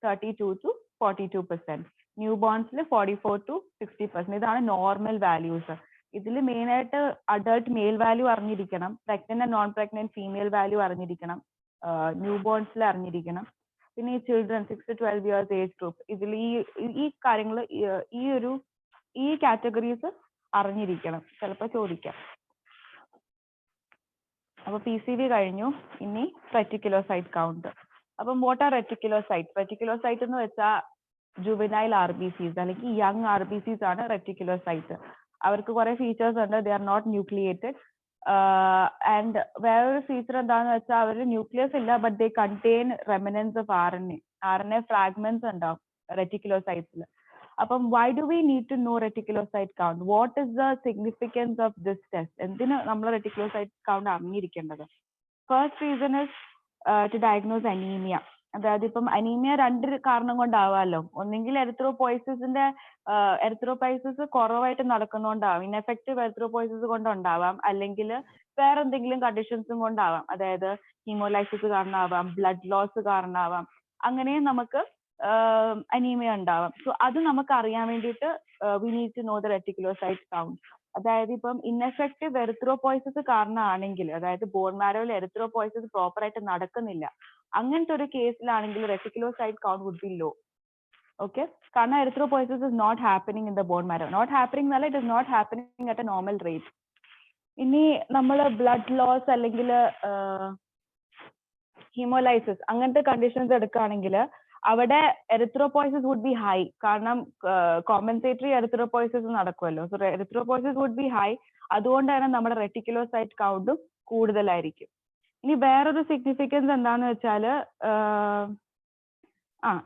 32 to 42%. ന്യൂ ബോൺസിൽ 44 to 60%. ഇതാണ് നോർമൽ വാല്യൂസ്. ഇതിൽ മെയിൻ ആയിട്ട് അഡൾട്ട് മെയിൽ വാല്യൂ അറിഞ്ഞിരിക്കണം, pregnant and non pregnant female value അറിഞ്ഞിരിക്കണം, ന്യൂ ബോൺസിൽ അറിഞ്ഞിരിക്കണം. പിന്നെ ഈ children 6 to 12 years age group ഇതിൽ ഈ കാര്യങ്ങൾ ഈ കാറ്റഗറീസ് അറിഞ്ഞിരിക്കണം, ചിലപ്പോൾ ചോദിക്കാം. അപ്പൊ PCV കഴിഞ്ഞു. ഇനി റെറ്റിക്കുലോസൈറ്റ് കൗണ്ട്. അപ്പം വാട്ട് ആർ റെറ്റിക്കുലോസൈറ്റ്? റെറ്റിക്കുലോസൈറ്റ് എന്ന് വെച്ചാൽ ജുവനൈൽ RBCs അല്ലെങ്കിൽ യങ് RBCs ആണ് റെറ്റിക്കുലോസൈറ്റ്. അവർക്ക് കുറെ ഫീച്ചേഴ്സ് ഉണ്ട്. They are not nucleated. And വേറൊരു ഫീച്ചർ എന്താണെന്ന് വെച്ചാൽ അവർ ന്യൂക്ലിയസ് ഇല്ല, but they contain remnants of RNA fragments ഉണ്ടാവും റെറ്റിക്കുലോസൈറ്റ്സിൽ. അപ്പം why do we need to know reticulocyte count? What is the significance of this test? എന്തിന് നമ്മൾ റെറ്റിക്കുലോസൈറ്റ് കൗണ്ട് അറിഞ്ഞിരിക്കേണ്ടത്? First reason is to diagnose anaemia. അതായത് ഇപ്പം anaemia 2 കാരണം കൊണ്ടാവാമല്ലോ. ഒന്നെങ്കിൽ എറിത്രോപൈസിസ് കുറവായിട്ട് നടക്കുന്നോണ്ടാവാം, ഇൻഎഫക്റ്റീവ് എറിത്രോപൈസിസ് കൊണ്ടുണ്ടാവാം, അല്ലെങ്കിൽ വേറെ എന്തെങ്കിലും കണ്ടീഷൻസും കൊണ്ടാവാം. അതായത് ഹീമോലൈസിസ് കാരണമാവാം, ബ്ലഡ് ലോസ് കാരണമാവാം, അങ്ങനെയും നമുക്ക് അനീമിയ ഉണ്ടാവാം. സോ അത് നമുക്ക് അറിയാൻ വേണ്ടിയിട്ട് we need to know the reticulocyte count. അതായത് ഇപ്പം ഇൻഎഫക്റ്റീവ് എറിത്രോപോയിസിസ് കാരണമാണെങ്കിൽ, അതായത് ബോൺ മാരോയിൽ എറിത്രോപോയിസിസ് പ്രോപ്പർ ആയിട്ട് നടക്കുന്നില്ല, അങ്ങനത്തെ ഒരു കേസിലാണെങ്കിൽ reticulocyte count would be low. Okay, കാരണം erythropoiesis is not happening in the bone marrow. Not happening എന്നല്ല, it is not happening at a normal rate. ഇനി നമ്മൾ ബ്ലഡ് ലോസ് അല്ലെങ്കിൽ ഹീമോലൈസിസ് അങ്ങനത്തെ കണ്ടീഷൻസ് എടുക്കുകയാണെങ്കിൽ അവിടെ എറിത്രോപോയിസിസ് വുഡ് ബി ഹൈ, കാരണം compensatory erythropoiesis നടക്കുമല്ലോ. So erythropoiesis would be high. അതുകൊണ്ട് തന്നെ നമ്മുടെ റെറ്റിക്കുലോസൈറ്റ് കൗണ്ടും കൂടുതലായിരിക്കും. ഇനി വേറൊരു സിഗ്നിഫിക്കൻസ് എന്താന്ന് വെച്ചാൽ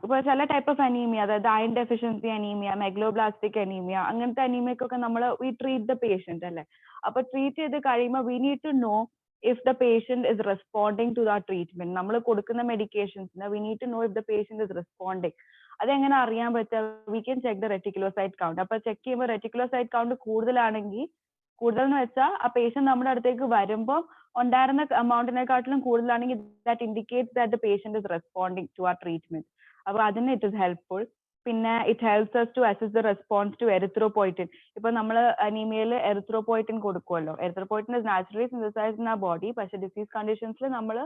ഇപ്പൊ ചില ടൈപ്പ് ഓഫ് അനീമിയ, അതായത് അയൺ ഡെഫിഷ്യൻസി അനീമിയ, മെഗ്ലോബ്ലാസ്റ്റിക് അനീമിയ, അങ്ങനത്തെ അനീമിയക്കൊക്കെ നമ്മൾ വി ട്രീറ്റ് ദ പേഷ്യന്റ് അല്ലേ. അപ്പൊ ട്രീറ്റ് ചെയ്ത് കഴിയുമ്പോൾ we need to know if the patient is responding to that treatment. നമ്മൾ കൊടുക്കുന്ന മെഡിക്കേഷൻസിന് we need to know if the patient is responding. അതെങ്ങനെ അറിയാൻ പറ്റുക? we can check the reticulocyte count. അപ്പൊ ചെക്ക് ചെയ്യുമ്പോൾ reticulocyte count കൂടുതലാണെങ്കിൽ, കൂടുതൽ എന്ന് വെച്ചാൽ ആ പേഷ്യന്റ് നമ്മുടെ അടുത്തേക്ക് വരുമ്പോൾ ഉണ്ടായിരുന്ന എമൗണ്ടിനെക്കാട്ടിലും കൂടുതലാണെങ്കിൽ that indicates that the patient is responding to our treatment. അപ്പൊ അതിന് it is helpful. പിന്നെ it helps us to assess the response to erythropoietin. ഇപ്പൊ നമ്മൾ അനീമിയയിൽ എറിത്രോപോയിറ്റിൻ കൊടുക്കുമല്ലോ. Erythropoietin is naturally synthesised in our body. പക്ഷെ ഡിസീസ് കണ്ടീഷൻസിൽ നമ്മൾ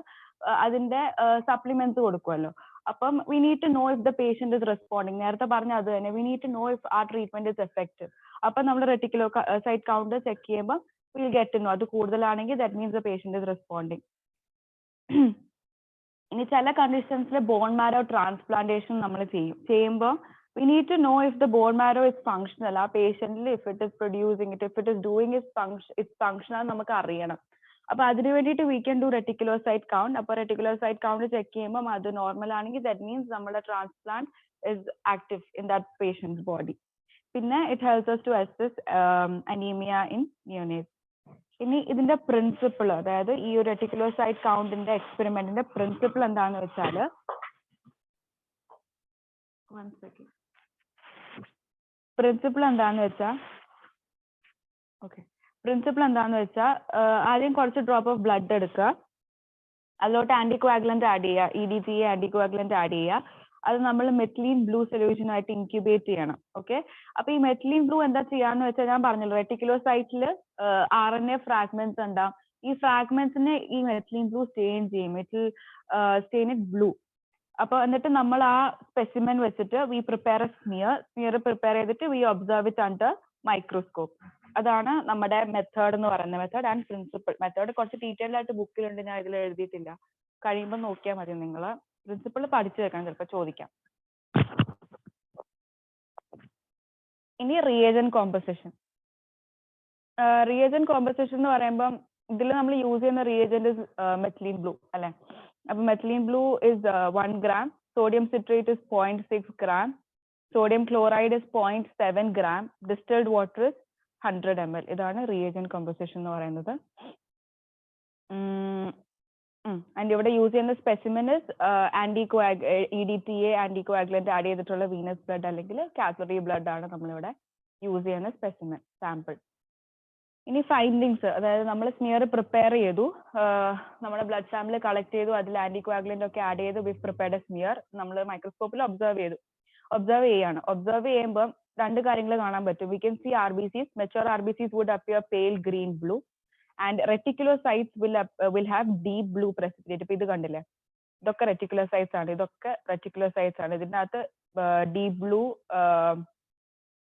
അതിന്റെ സപ്ലിമെന്റ്സ് കൊടുക്കുമല്ലോ. അപ്പം we need to know if the patient is responding. നേരത്തെ പറഞ്ഞ അത് തന്നെ, we need to know if our treatment is effective. അപ്പൊ നമ്മൾ റെറ്റിക്കുലോസൈറ്റ് കൗണ്ട് ചെക്ക് ചെയ്യുമ്പോൾ we'll get to know. അത് കൂടുതലാണെങ്കിൽ that means the patient is responding. ഇനി ചില കണ്ടീഷൻസിൽ ബോൺ മാരോ ട്രാൻസ്പ്ലാന്റേഷൻ നമ്മൾ ചെയ്യുമ്പോൾ we need to know if the bone marrow is functional. ആ പേഷ്യന്റിൽ if it is producing it, if it is doing its functional നമുക്ക് അറിയണം. അപ്പൊ അതിനു വേണ്ടിയിട്ട് we can do reticulocyte count. അപ്പൊ reticulocyte count ചെക്ക് ചെയ്യുമ്പോൾ അത് നോർമൽ ആണെങ്കിൽ that means നമ്മുടെ transplant is active in that patient's body. പിന്നെ it helps us to assess anemia in neonates. ഇനി ഇതിന്റെ പ്രിൻസിപ്പിൾ, അതായത് ഈ ഒരു റെറ്റിക്കുലോസൈറ്റ് കൗണ്ടിന്റെ എക്സ്പെരിമെന്റിന്റെ പ്രിൻസിപ്പിൾ എന്താന്ന് വെച്ചാൽ, പ്രിൻസിപ്പിൾ എന്താന്ന് വെച്ചാൽ ആദ്യം കുറച്ച് ഡ്രോപ്പ് ഓഫ് ബ്ലഡ് എടുക്കുക, അതിലോട്ട് ആന്റികോആഗുലന്റ് ആഡ് ചെയ്യുക, EDTA ആന്റികോആഗുലന്റ് ആഡ് ചെയ്യുക. അത് നമ്മൾ മെത്തിലീൻ ബ്ലൂ സൊല്യൂഷനായിട്ട് ഇൻക്യുബേറ്റ് ചെയ്യണം. ഓക്കെ, അപ്പൊ ഈ മെത്തിലീൻ ബ്ലൂ എന്താ ചെയ്യാന്ന് വെച്ചാൽ ഞാൻ പറഞ്ഞല്ലോ, റെറ്റിക്കുലോസൈറ്റിൽ RNA ഫ്രാഗ്മെന്റ്സ് ഉണ്ടാവും. ഈ ഫ്രാഗ്മെന്റ്സിനെ ഈ മെത്തിലീൻ ബ്ലൂ സ്റ്റെയിൻ ചെയ്യും. It stain it blue. അപ്പൊ എന്നിട്ട് നമ്മൾ ആ സ്പെസിമെൻ വെച്ചിട്ട് we prepare a smear prepare ചെയ്തിട്ട് we observe it under microscope. അതാണ് നമ്മുടെ മെത്തേഡ് എന്ന് പറയുന്നത്. Method and principle. മെത്തേഡ് കുറച്ച് ഡീറ്റെയിൽ ആയിട്ട് ബുക്കിലുണ്ട്, ഞാൻ ഇതിൽ എഴുതിയിട്ടില്ല. കഴിയുമ്പോൾ നോക്കിയാൽ മതി. നിങ്ങൾ പ്രിൻസിപ്പിൾ പഠിച്ചു വെക്കണം, ചിലപ്പോൾ ചോദിക്കാം. ഇനി റിയേജന്റ് കോമ്പസിഷൻ. റിയേജന്റ് കോമ്പസിഷൻ എന്ന് പറയുമ്പോൾ ഇതിൽ നമ്മൾ യൂസ് ചെയ്യുന്ന റിയേജന്റ് മെത്തിലീൻ ബ്ലൂ അല്ലെ. അപ്പൊ methylene blue is 1 gram, sodium citrate is 0.6 gram, sodium chloride is 0.7 gram, distilled water is 100 ml. ഇതാണ് reagent composition എന്ന് പറയുന്നത്. ആൻഡ് ഇവിടെ യൂസ് ചെയ്യുന്ന സ്പെസിമെൻ EDTA ആന്റികോയാഗുലന്റ് ആഡ് ചെയ്തിട്ടുള്ള വീനസ് ബ്ലഡ് അല്ലെങ്കിൽ കാത്തലറി ബ്ലഡ് ആണ് നമ്മളിവിടെ യൂസ് ചെയ്യുന്ന സ്പെസിമെൻ സാമ്പിൾ. ഇനി ഫൈൻഡിങ്സ്, അതായത് നമ്മൾ സ്മിയർ പ്രിപ്പയർ ചെയ്തു, നമ്മുടെ ബ്ലഡ് സാമ്പിൾ കളക്ട് ചെയ്തു, അതിൽ ആന്റികോയാഗുലന്റ് ഒക്കെ ആഡ് ചെയ്തു, വി പ്രിപ്പയർഡ് സ്മിയർ നമ്മൾ മൈക്രോസ്കോപ്പിൽ ഒബ്സർവ് ചെയ്യാണ്. ഒബ്സർവ് ചെയ്യുമ്പോൾ രണ്ട് കാര്യങ്ങൾ കാണാൻ പറ്റും. We can see RBCs, mature RBCs would appear pale green blue and reticulocytes will have deep blue precipitate. ഇപ്പൊ ഇത് കണ്ടില്ലേ, ഇതൊക്കെ റെറ്റിക്കുലോസൈറ്റ്സ് ആണ്. ഇതിനകത്ത് ഡീപ് ബ്ലൂ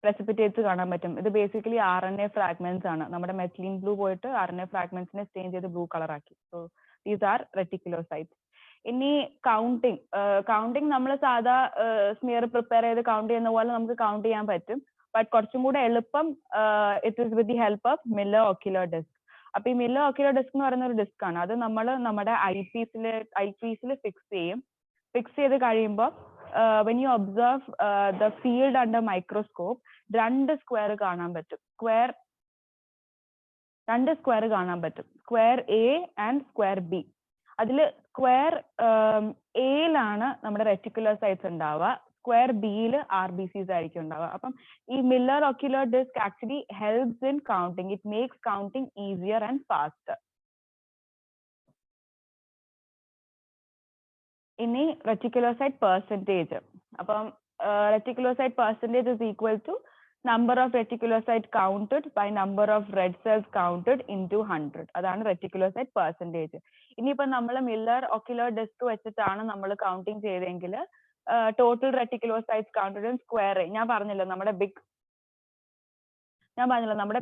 precipitate കാണാൻ പറ്റും. ഇത് ബേസിക്കലി RNA ഫ്രാഗ്മെന്റ്സ് ആണ്. നമ്മുടെ മെത്തിലീൻ ബ്ലൂ പോയിട്ട് RNA ഫ്രാഗ്മെന്റ്സിനെ സ്റ്റെയിൻ ചെയ്ത് ബ്ലൂ കളർ ആക്കി. So these are reticulocytes. ഇനി കൗണ്ടിങ് നമ്മൾ സാധാ സ്മിയർ പ്രിപ്പയർ ചെയ്ത് കൗണ്ട് ചെയ്യുന്ന പോലെ നമുക്ക് കൗണ്ട് ചെയ്യാൻ പറ്റും. ബട്ട് കുറച്ചും കൂടെ എളുപ്പം it is with the help of Miller ocular disc. അപ്പൊ ഈ മില്ലർ ഓക്യുലർ ഡിസ്ക് എന്ന് പറയുന്ന ഒരു ഡിസ്ക് ആണ്. അത് നമ്മൾ നമ്മുടെ ഐപീസിൽ ഫിക്സ് ചെയ്യും. ഫിക്സ് ചെയ്ത് കഴിയുമ്പോൾ when you observe the field under microscope, രണ്ട് സ്ക്വയർ കാണാൻ പറ്റും. Square A and square B. അതിൽ സ്ക്വയർ എയിലാണ് നമ്മുടെ റെറ്റിക്കുലോസൈറ്റ്സ് ഉണ്ടാവുക, സ്ക്വയർ ബിയിൽ RBCs ആയിരിക്കും ഉണ്ടാവുക. അപ്പം ഈ Miller ocular disc actually helps in counting. It makes counting easier and faster. ഇനി റെറ്റിക്കുലോസൈറ്റ് പെർസെൻറ്റേജ്. അപ്പം reticulocyte percentage is equal to number of reticulocyte counted by number of red cells counted into 100. അതാണ് റെറ്റിക്കുലോസൈറ്റ് percentage. ഇനിയിപ്പോൾ നമ്മൾ Miller ocular disk വെച്ചിട്ടാണ് നമ്മൾ counting ചെയ്തെങ്കിൽ total റെറ്റിക്കുലോസൈറ്റ്സ് counted in square. ഞാൻ പറഞ്ഞല്ലോ നമ്മുടെ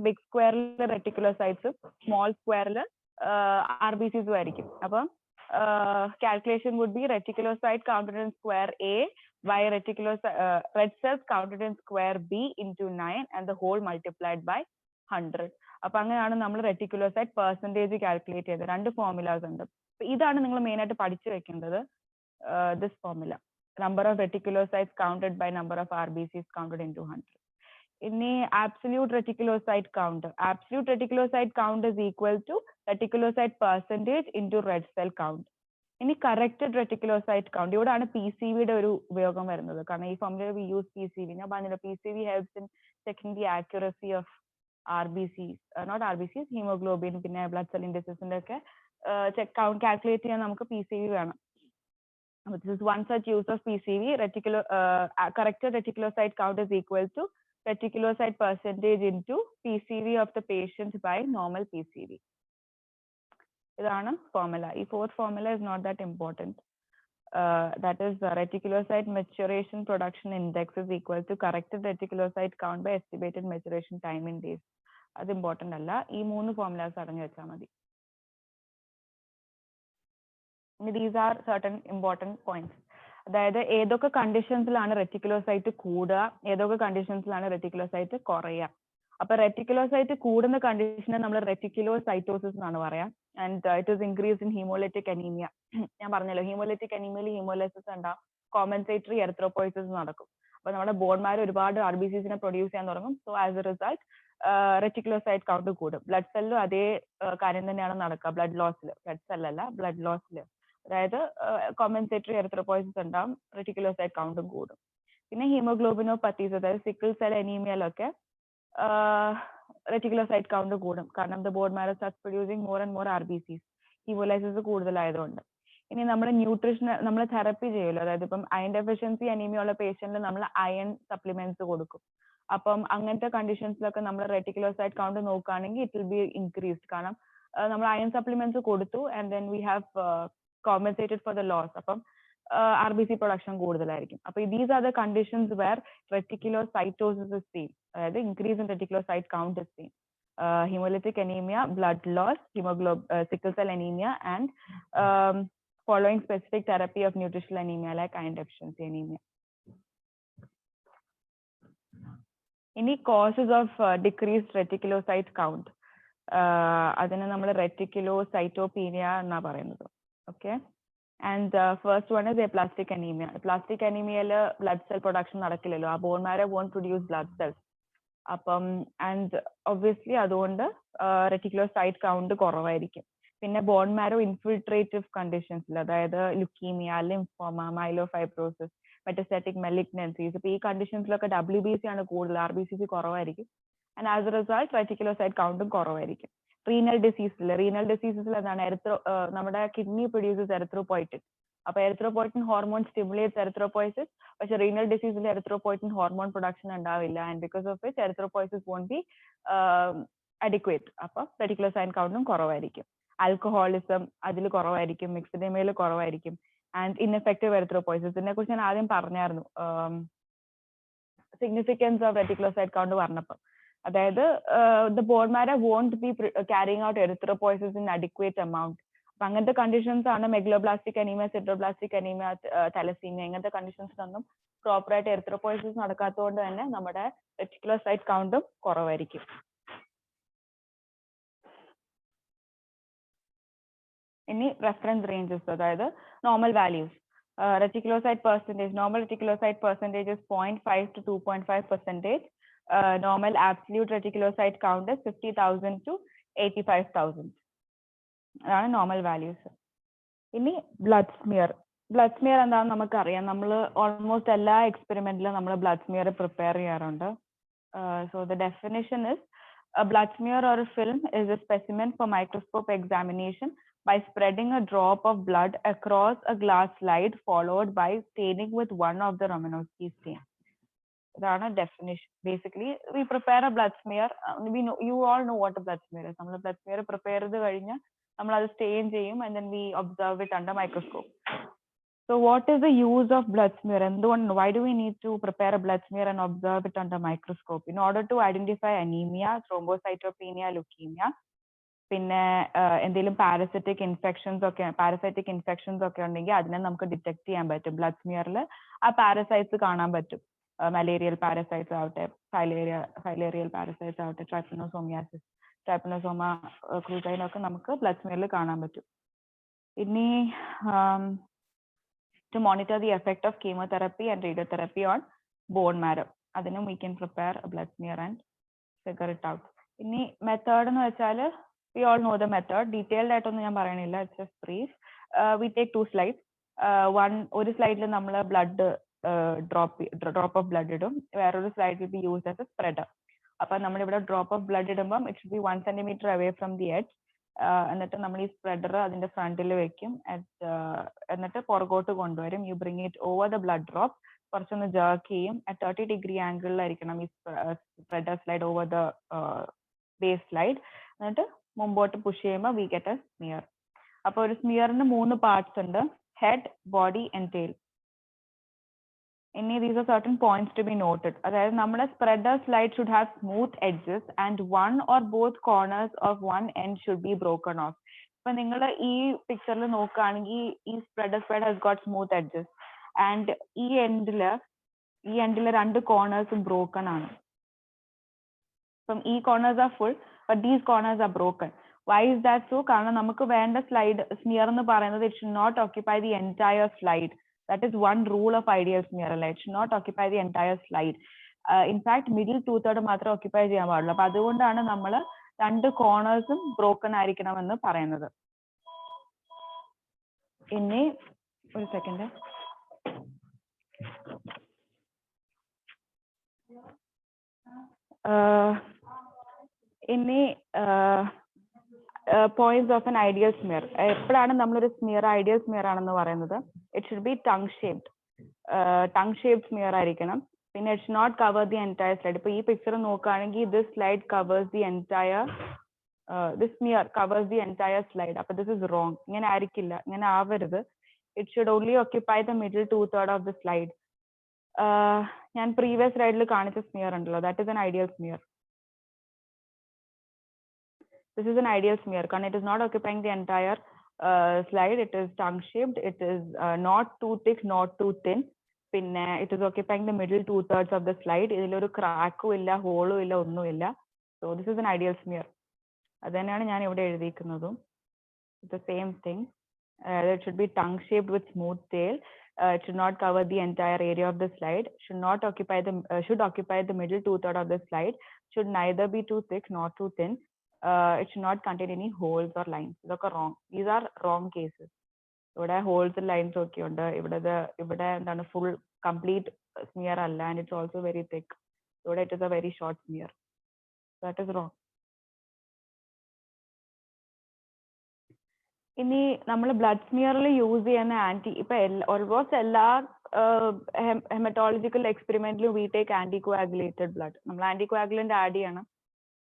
ബിഗ് സ്ക്വയറിൽ റെറ്റിക്കുലോസൈറ്റ്സും സ്മോൾ സ്ക്വയറിൽ RBCs ആയിരിക്കും. അപ്പം calculation would be reticulocyte counted in square A by red cells counted in square B into 9 and the whole multiplied by 100. അപ്പൊ അങ്ങനെയാണ് നമ്മൾ റെറ്റിക്കുലോസൈറ്റ് പെർസെൻറ്റേജ് കാൽക്കുലേറ്റ് ചെയ്തത്. രണ്ട് ഫോർമുലാസ് ഉണ്ട്. ഇതാണ് നിങ്ങൾ മെയിൻ ആയിട്ട് പഠിച്ചു വെക്കേണ്ടത്. This formula, number of reticulocytes counted by number of RBCs counted into 100. ഇനി absolute reticulocyte count. Absolute reticulocyte count is equal to reticulocyte percentage into red cell count. ഇനി corrected reticulocyte count. ഇവിടെയാണ് PCVയുടെ ഒരു ഉപയോഗം വരുന്നത്. കാരണം ഈ ഫോർമുല we use PCV. ഞാൻ പറഞ്ഞല്ലോ PCV helps in checking the accuracy of RBCs, not RBCs, hemoglobin, പിന്നെ blood cell indicesന്റെ ഒക്കെ count calculate ചെയ്യാൻ നമുക്ക് PCV വേണം. This is one such use of PCV. Corrected reticulocyte count is equal to reticulocyte percentage into PCV of the patient by normal PCV. ഇതാണ് formula. ഈ fourth formula is not that important. That is reticulocyte maturation production index is equal to corrected reticulocyte count by estimated maturation time in days. അത് important അല്ല. ഈ മൂന്ന് formulas അറിഞ്ഞു വെച്ചാൽ മതി. These are certain important points. അതായത് ഏതൊക്കെ കണ്ടീഷൻസിലാണ് റെറ്റിക്കുലോസൈറ്റ് കൂടുക, ഏതൊക്കെ കണ്ടീഷൻസിലാണ് റെറ്റിക്കുലോസൈറ്റ് കുറയുക. അപ്പൊ റെറ്റിക്കുലോസൈറ്റ് കൂടുന്ന കണ്ടീഷനെ നമ്മൾ റെറ്റിക്കുലോസൈറ്റോസിസ് എന്നാണ് പറയാ. And it is increase in haemolytic anaemia. ഞാൻ പറഞ്ഞല്ലോ ഹീമോലൈറ്റിക് അനീമിയയിൽ ഹീമോലൈസിസ് ഉണ്ടാവും, കോമ്പൻസേറ്ററി എറിത്രോപോയിസിസ് നടക്കും. അപ്പൊ നമ്മുടെ ബോൺമാർ ഒരുപാട് RBCsനെ പ്രൊഡ്യൂസ് ചെയ്യാൻ തുടങ്ങും. So as a result reticulocyte count കൂടും. ബ്ലഡ് സെല്ലിലും അതേ കാര്യം തന്നെയാണ് നടക്കുക. ബ്ലഡ് സെല്ലല്ല ബ്ലഡ് ലോസിൽ. അതായത് കോമ്പൻസേറ്ററി എറിത്രോപോയിസിസ് ഉണ്ടാവും, റെറ്റിക്കുലോസൈറ്റ് കൗണ്ടും കൂടും. പിന്നെ ഹീമോഗ്ലോബിനോപ്പത്തീസ്, അതായത് സിക്കിൾ സെൽ അനീമിയയിലൊക്കെ റെറ്റിക്കുലോസൈറ്റ് കൗണ്ട് കൂടും. കാരണം the bone marrow starts producing more and more RBCs, haemolysis കൂടുതലായതുകൊണ്ട്. ഇനി നമ്മൾ നമ്മൾ തെറപ്പി ചെയ്യുമല്ലോ, അതായത് ഇപ്പം അയൺ ഡെഫിഷ്യൻസി അനീമിയ ഉള്ള പേഷ്യന്റിന് നമ്മൾ അയൺ സപ്ലിമെന്റ്സ് കൊടുക്കും. അപ്പം അങ്ങനത്തെ കണ്ടീഷൻസിലൊക്കെ നമ്മൾ റെറ്റിക്കുലോസൈറ്റ് കൗണ്ട് നോക്കുകയാണെങ്കിൽ ഇറ്റ് വിൽ ബി ഇൻക്രീസ്ഡ്. കാരണം നമ്മൾ അയൺ സപ്ലിമെന്റ്സ് കൊടുത്തു and then we have compensated for the loss. അപ്പം RBC പ്രൊഡക്ഷൻ കൂടുതലായിരിക്കും. അപ്പൊ these are the conditions where reticulocytosis is seen, അതായത് increase in reticulocyte count is seen. Hemolytic anemia, blood loss, sickle cell anemia, and following specific therapy of nutritional anemia like iron deficiency anemia. ഇനി causes of decreased reticulocyte count, അതിനെ നമ്മൾ റെറ്റിക്കുലോസൈറ്റോപീനിയ എന്നാ പറയുന്നത്. Okay, and first one is aplastic anemia. Aplastic anemia blood cell production നടക്കില്ലല്ലോ, ആ bone marrow won't produce blood cells. അപ്പം and obviously അതുകൊണ്ട് റെറ്റിക്കുലോസൈറ്റ് count കുറവായിരിക്കും. പിന്നെ ബോൺ മാരോ ഇൻഫിൽട്രേറ്റീവ് കണ്ടീഷൻസിൽ, അതായത് leukaemia, lymphoma, myelofibrosis, metastatic malignancies, ഇപ്പൊ ഈ കണ്ടീഷൻസിലൊക്കെ WBC ആണ് കൂടുതൽ, RBCC കുറവായിരിക്കും. And as a result reticulocyte കൗണ്ടും കുറവായിരിക്കും. റീനൽ ഡിസീസസിൽ എന്താണ് നമ്മുടെ കിഡ്നി പ്രൊഡ്യൂസസ് എറിത്രോപോയിറ്റിൻ. അപ്പൊ എറിത്രോപോയിറ്റിൻ ഹോർമോൺ സ്റ്റിമുലേറ്റ്സ് എറിത്രോപോയിസിസ്, പക്ഷെ റീനൽ ഡിസീസിൽ എറിത്രോപോയിറ്റിൻ ഹോർമോൺ പ്രൊഡക്ഷൻ ഉണ്ടാവില്ല. And because of which erythropoiesis won't be adequate. അപ്പൊ റെറ്റിക്കുലോസൈറ്റ് കൗണ്ടും കുറവായിരിക്കും. ആൽക്കഹോളിസം അതിൽ കുറവായിരിക്കും, മിക്സഡേമയിൽ കുറവായിരിക്കും. ആൻഡ് ഇൻഎഫക്റ്റീവ് എറിത്രോപോയിസിസ്, ഇതിനെ കുറിച്ച് ഞാൻ ആദ്യം പറഞ്ഞായിരുന്നു സിഗ്നിഫിക്കൻസ് ഓഫ് റെറ്റിക്കുലോസൈറ്റ് കൗണ്ട് പറഞ്ഞപ്പോൾ. അതായത് the bone marrow won't be carrying out erythropoiesis in adequate amount. അപ്പൊ അങ്ങനത്തെ കണ്ടീഷൻസ് ആണ് megaloblastic anaemia, sideroblastic anaemia, thalassaemia, ഇങ്ങനത്തെ കണ്ടീഷൻസിലൊന്നും പ്രോപ്പറായിട്ട് എറിത്രോപോയിസിസ് നടക്കാത്തതുകൊണ്ട് തന്നെ നമ്മുടെ റെറ്റിക്കുലോസൈറ്റ് കൗണ്ടും കുറവായിരിക്കും. ഇനി റെഫറൻസ് റേഞ്ചസ്, അതായത് normal values. Reticulocyte percentage, normal reticulocyte percentage 0.5 to 2.5%. Normal absolute reticulocyte count is 50,000 to 85,000. അതാണ് നോർമൽ വാല്യൂസ്. ഇനി ബ്ലഡ് സ്മിയർ. ബ്ലഡ് സ്മിയർ എന്താണെന്ന് നമുക്കറിയാം. നമ്മൾ ഓൾമോസ്റ്റ് എല്ലാ എക്സ്പെരിമെന്റിലും നമ്മൾ ബ്ലഡ് സ്മിയർ പ്രിപ്പയർ ചെയ്യാറുണ്ട്. So the definition is a blood smear or a film is a specimen for microscope examination by spreading a drop of blood across a glass slide followed by staining with one of the Romanowski stain. That's a definition. Basically, we prepare a blood smear. You all know what a blood smear is. We blood smear prepare we stain and then we observe it under microscope. So what is the use of blood smear, and why do we need to prepare a blood smear and observe it under microscope? In order to identify anemia, thrombocytopenia, leukemia, പിന്നെ എന്തെങ്കിലും parasitic infections ഒക്കെ ഉണ്ടെങ്കിൽ അതിനെ നമുക്ക് detect ചെയ്യാൻ പറ്റും. Blood സ്മിയറിൽ ആ parasites കാണാൻ പറ്റും. മലേറിയൽ പാരസൈറ്റ്സ് ആവട്ടെ, ഫൈലേറിയൽ പാരസൈറ്റ്സ് ആവട്ടെ, ട്രൈപ്പനോസോമിയാസിസ്, ട്രൈപ്പനോസോമ ക്രൂസൈനൊക്കെ നമുക്ക് ബ്ലഡ് സ്മിയറിൽ കാണാൻ പറ്റും. ഇനി to monitor the effect of chemotherapy and radiotherapy on bone marrow, അതിനും we can prepare a blood smear and figure it out. ഇനി മെത്തേഡ് എന്ന് വെച്ചാൽ we all know the method. Detailed ആയിട്ടൊന്നും ഞാൻ പറയണില്ല, it's just brief. we take 2 slides. ഒരു സ്ലൈഡിൽ നമ്മൾ ബ്ലഡ് ഡ്രോപ്പ് ഓഫ് ബ്ലഡ് ഇടും, വേറൊരു slide will be used as a spreader. അപ്പൊ നമ്മളിവിടെ ഡ്രോപ്പ് ഓഫ് ബ്ലഡ് ഇടുമ്പം it should be 1 centimeter away from the edge. എന്നിട്ട് നമ്മൾ ഈ സ്പ്രെഡർ അതിന്റെ ഫ്രണ്ടിൽ വെക്കും, എന്നിട്ട് പുറകോട്ട് കൊണ്ടുവരും. You bring it over the blood drop, കുറച്ചൊന്ന് ജർക്ക് ചെയ്യും. അറ്റ് 30 degree ആംഗിളിലായിരിക്കണം ഈ spreader slide over the base slide. എന്നിട്ട് മുമ്പോട്ട് പുഷ് ചെയ്യുമ്പോൾ വി ഗെറ്റ് എ സ്മിയർ. അപ്പൊ ഒരു സ്മിയറിന് 3 പാർട്സ് ഉണ്ട്: ഹെഡ്, ബോഡി ആൻഡ് ടെയിൽ. ഇനി these are certain points to be noted. അതായത് നമ്മുടെ spreader slide should have smooth edges and one or both corners of one end should be broken off. ഇപ്പൊ നിങ്ങൾ ഈ പിക്ചറിൽ നോക്കുകയാണെങ്കിൽ ഈ spreader slide has got smooth edges and ഈ എൻഡില് 2 കോർണേഴ്സും broken ആണ്. അപ്പം ഈ corners R full, but these corners are broken. Why is that so? കാരണം നമുക്ക് വേണ്ട സ്ലൈഡ് സ്മിയർ എന്ന് പറയുന്നത് it should not occupy the entire slide. That is one rule of ideal smear. It should not occupy the entire slide. In fact, middle 2/3 മാത്രമേ occupy ചെയ്യാൻ പാടുള്ളൂ. അപ്പൊ അതുകൊണ്ടാണ് നമ്മൾ 2 കോർണേഴ്സും ബ്രോക്കൺ ആയിരിക്കണമെന്ന് പറയുന്നത്. ഇനി ഒരു സെക്കൻഡ്. ഇനി points of an ideal smear. എപ്പോഴാണ് നമ്മളൊരു സ്മിയർ ഐഡിയൽ സ്മിയർ ആണെന്ന് പറയുന്നത്? It should be tongue shaped. Tongue shaped smear ആയിരിക്കണം. പിന്നെ it should not cover the entire slide. ഇപ്പൊ ഈ പിക്ചർ നോക്കുകയാണെങ്കിൽ this slide covers the entire this smear covers the entire slide. അപ്പൊ this is wrong. ഇങ്ങനെ ആയിരിക്കില്ല, ഇങ്ങനെ ആവരുത്. It should only occupy the middle 2/3 of the slide. ഞാൻ previous സ്ലൈഡിൽ കാണിച്ച സ്മിയർ ഉണ്ടല്ലോ, that is an ideal smear. This is an ideal smear because it is not occupying the entire slide. It is tongue shaped. It is not too thick, not too thin. Pinne it is occupying the middle 2/3 of the slide. ഇതിലൊരു ക്രാക്കും ഇല്ല, ഹോളും ഇല്ല, ഒന്നുമില്ല. So this is an ideal smear. അതുതന്നെയാണ് ഞാൻ ഇവിടെ എഴുതിയിരിക്കുന്നതും. The same thing. It should be tongue shaped with smooth tail. It should not cover the entire area of the slide. Should occupy the middle 2/3 of the slide. should neither be too thick nor too thin. It should not contain any holes or lines. ഇതൊക്കെ wrong. These are wrong cases. ഇവിടെ holes lines ഒക്കെ ഉണ്ട്. ഇവിടെ എന്താണ് full complete smear അല്ല, and it's also very thick. ഇവിടെ it is a very short smear. That is wrong. ഇനി നമ്മൾ ബ്ലഡ് സ്മിയറിൽ യൂസ് ചെയ്യുന്ന ഇപ്പൊ ഓൾമോസ്റ്റ് എല്ലാ ഹെമറ്റോളജിക്കൽ എക്സ്പെരിമെന്റിലും വി ടേക്ക് ആന്റികോആഗുലേറ്റഡ് ബ്ലഡ്. നമ്മൾ ആന്റികോആഗുലന്റ് ആഡ് ചെയ്യണം,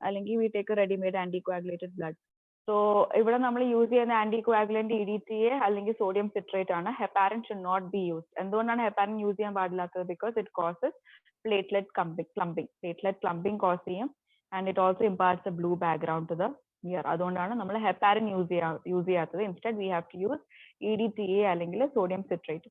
അല്ലെങ്കിൽ we take readymade anticoagulated blood. So ഇവിടെ നമ്മൾ യൂസ് ചെയ്യുന്ന ആന്റികോആഗുലന്റ് EDTA അല്ലെങ്കിൽ സോഡിയം സിട്രേറ്റ് ആണ്. Heparin should not be use. എന്തുകൊണ്ടാണ് ഹെപ്പാരിൻ യൂസ് ചെയ്യാൻ പാടില്ലാത്തത്? Because it causes platelet clumping. Platelet clumping cause ചെയ്യും, and it also imparts a blue background to the smear. അതുകൊണ്ടാണ് നമ്മൾ ഹെപ്പാരിൻ യൂസ് ചെയ്യാത്തത്. Instead we have to use EDTA അല്ലെങ്കിൽ sodium citrate.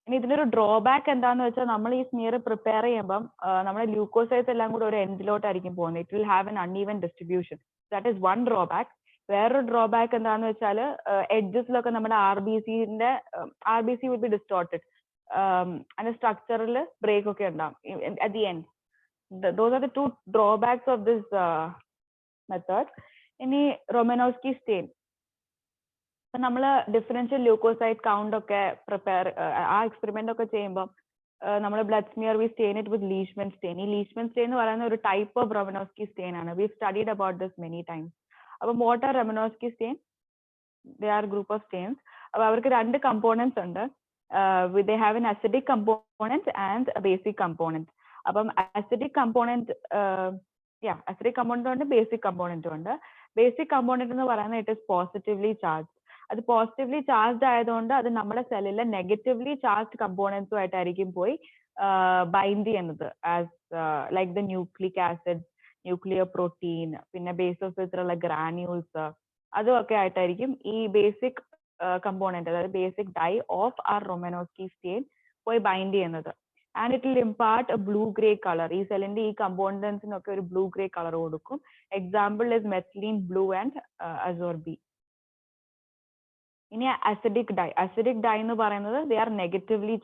ഇനി ഇതിനൊരു ഡ്രോബാക്ക് എന്താന്ന് വെച്ചാൽ, നമ്മൾ ഈ സ്മിയർ പ്രിപ്പയർ ചെയ്യുമ്പം നമ്മുടെ ല്യൂക്കോസൈഡ്സ് എല്ലാം കൂടെ ഒരു എൻഡിലോട്ടായിരിക്കും പോകുന്നത്. It will have an uneven distribution. That is one drawback. വേറൊരു ഡ്രോബാക്ക് എന്താന്ന് വെച്ചാൽ, എഡ്ജസിലൊക്കെ നമ്മുടെ RBC വിൽ ബി ഡിസ്റ്റോർട്ടഡ്, അതിന്റെ സ്ട്രക്ചറിൽ ബ്രേക്ക് ഒക്കെ ഉണ്ടാവും at the end. Those are the two drawbacks of this method. ഇനി റൊമനോസ്കി സ്റ്റെയിൻ. ഇപ്പൊ നമ്മൾ ഡിഫറൻഷ്യൽ ല്യൂക്കോസൈഡ് കൗണ്ട് ഒക്കെ ആ എക്സ്പെരിമെന്റ് ഒക്കെ ചെയ്യുമ്പോൾ നമ്മൾ blood smear we stain it with Leishman stain. ഈ ലീഷ്മൻ സ്റ്റെയിൻ എന്ന് പറയുന്ന ഒരു ടൈപ്പ് ഓഫ് റൊമനോസ്കി സ്റ്റെയിൻ ആണ്. We studied about this many times. അപ്പൊ what are Romanowsky stain? They are group of stains. അപ്പൊ അവർക്ക് രണ്ട് കമ്പോണൻസ് ഉണ്ട്. They have an acidic component and basic component. അപ്പം അസിഡിക് കമ്പോണന്റ് ഉണ്ട്, ബേസിക് കമ്പോണന്റും ഉണ്ട്. ബേസിക് കമ്പോണന്റ് എന്ന് പറയുന്നത് ഇറ്റ് ഇസ് പോസിറ്റീവ്ലി ചാർജ്. അത് പോസിറ്റീവ്ലി ചാർജ്ഡ് ആയതുകൊണ്ട് അത് നമ്മുടെ സെല്ലിലെ നെഗറ്റീവ്ലി ചാർജ്ഡ് കമ്പോണൻസുമായിട്ടായിരിക്കും പോയി ബൈൻഡ് ചെയ്യുന്നത്. As like the nucleic acid, nuclear protein, പിന്നെ ബേസോഫിസിലുള്ള ഗ്രാന്യൂൾസ്, അതൊക്കെ ആയിട്ടായിരിക്കും ഈ ബേസിക് കമ്പോണന്റ്, അതായത് basic dye of are Romanowsky stain പോയി ബൈൻഡ് ചെയ്യുന്നത്. And it will impart a blue grey colour. ഈ സെല്ലിന്റെ ഈ കമ്പോണൻസിനൊക്കെ ഒരു ബ്ലൂ ഗ്രേ കളർ കൊടുക്കും. Example is methylene blue and azure B. ഇനി അസിഡിക് ഡൈ എന്ന് പറയുന്നത് ദേ ആർ നെഗറ്റീവ്ലി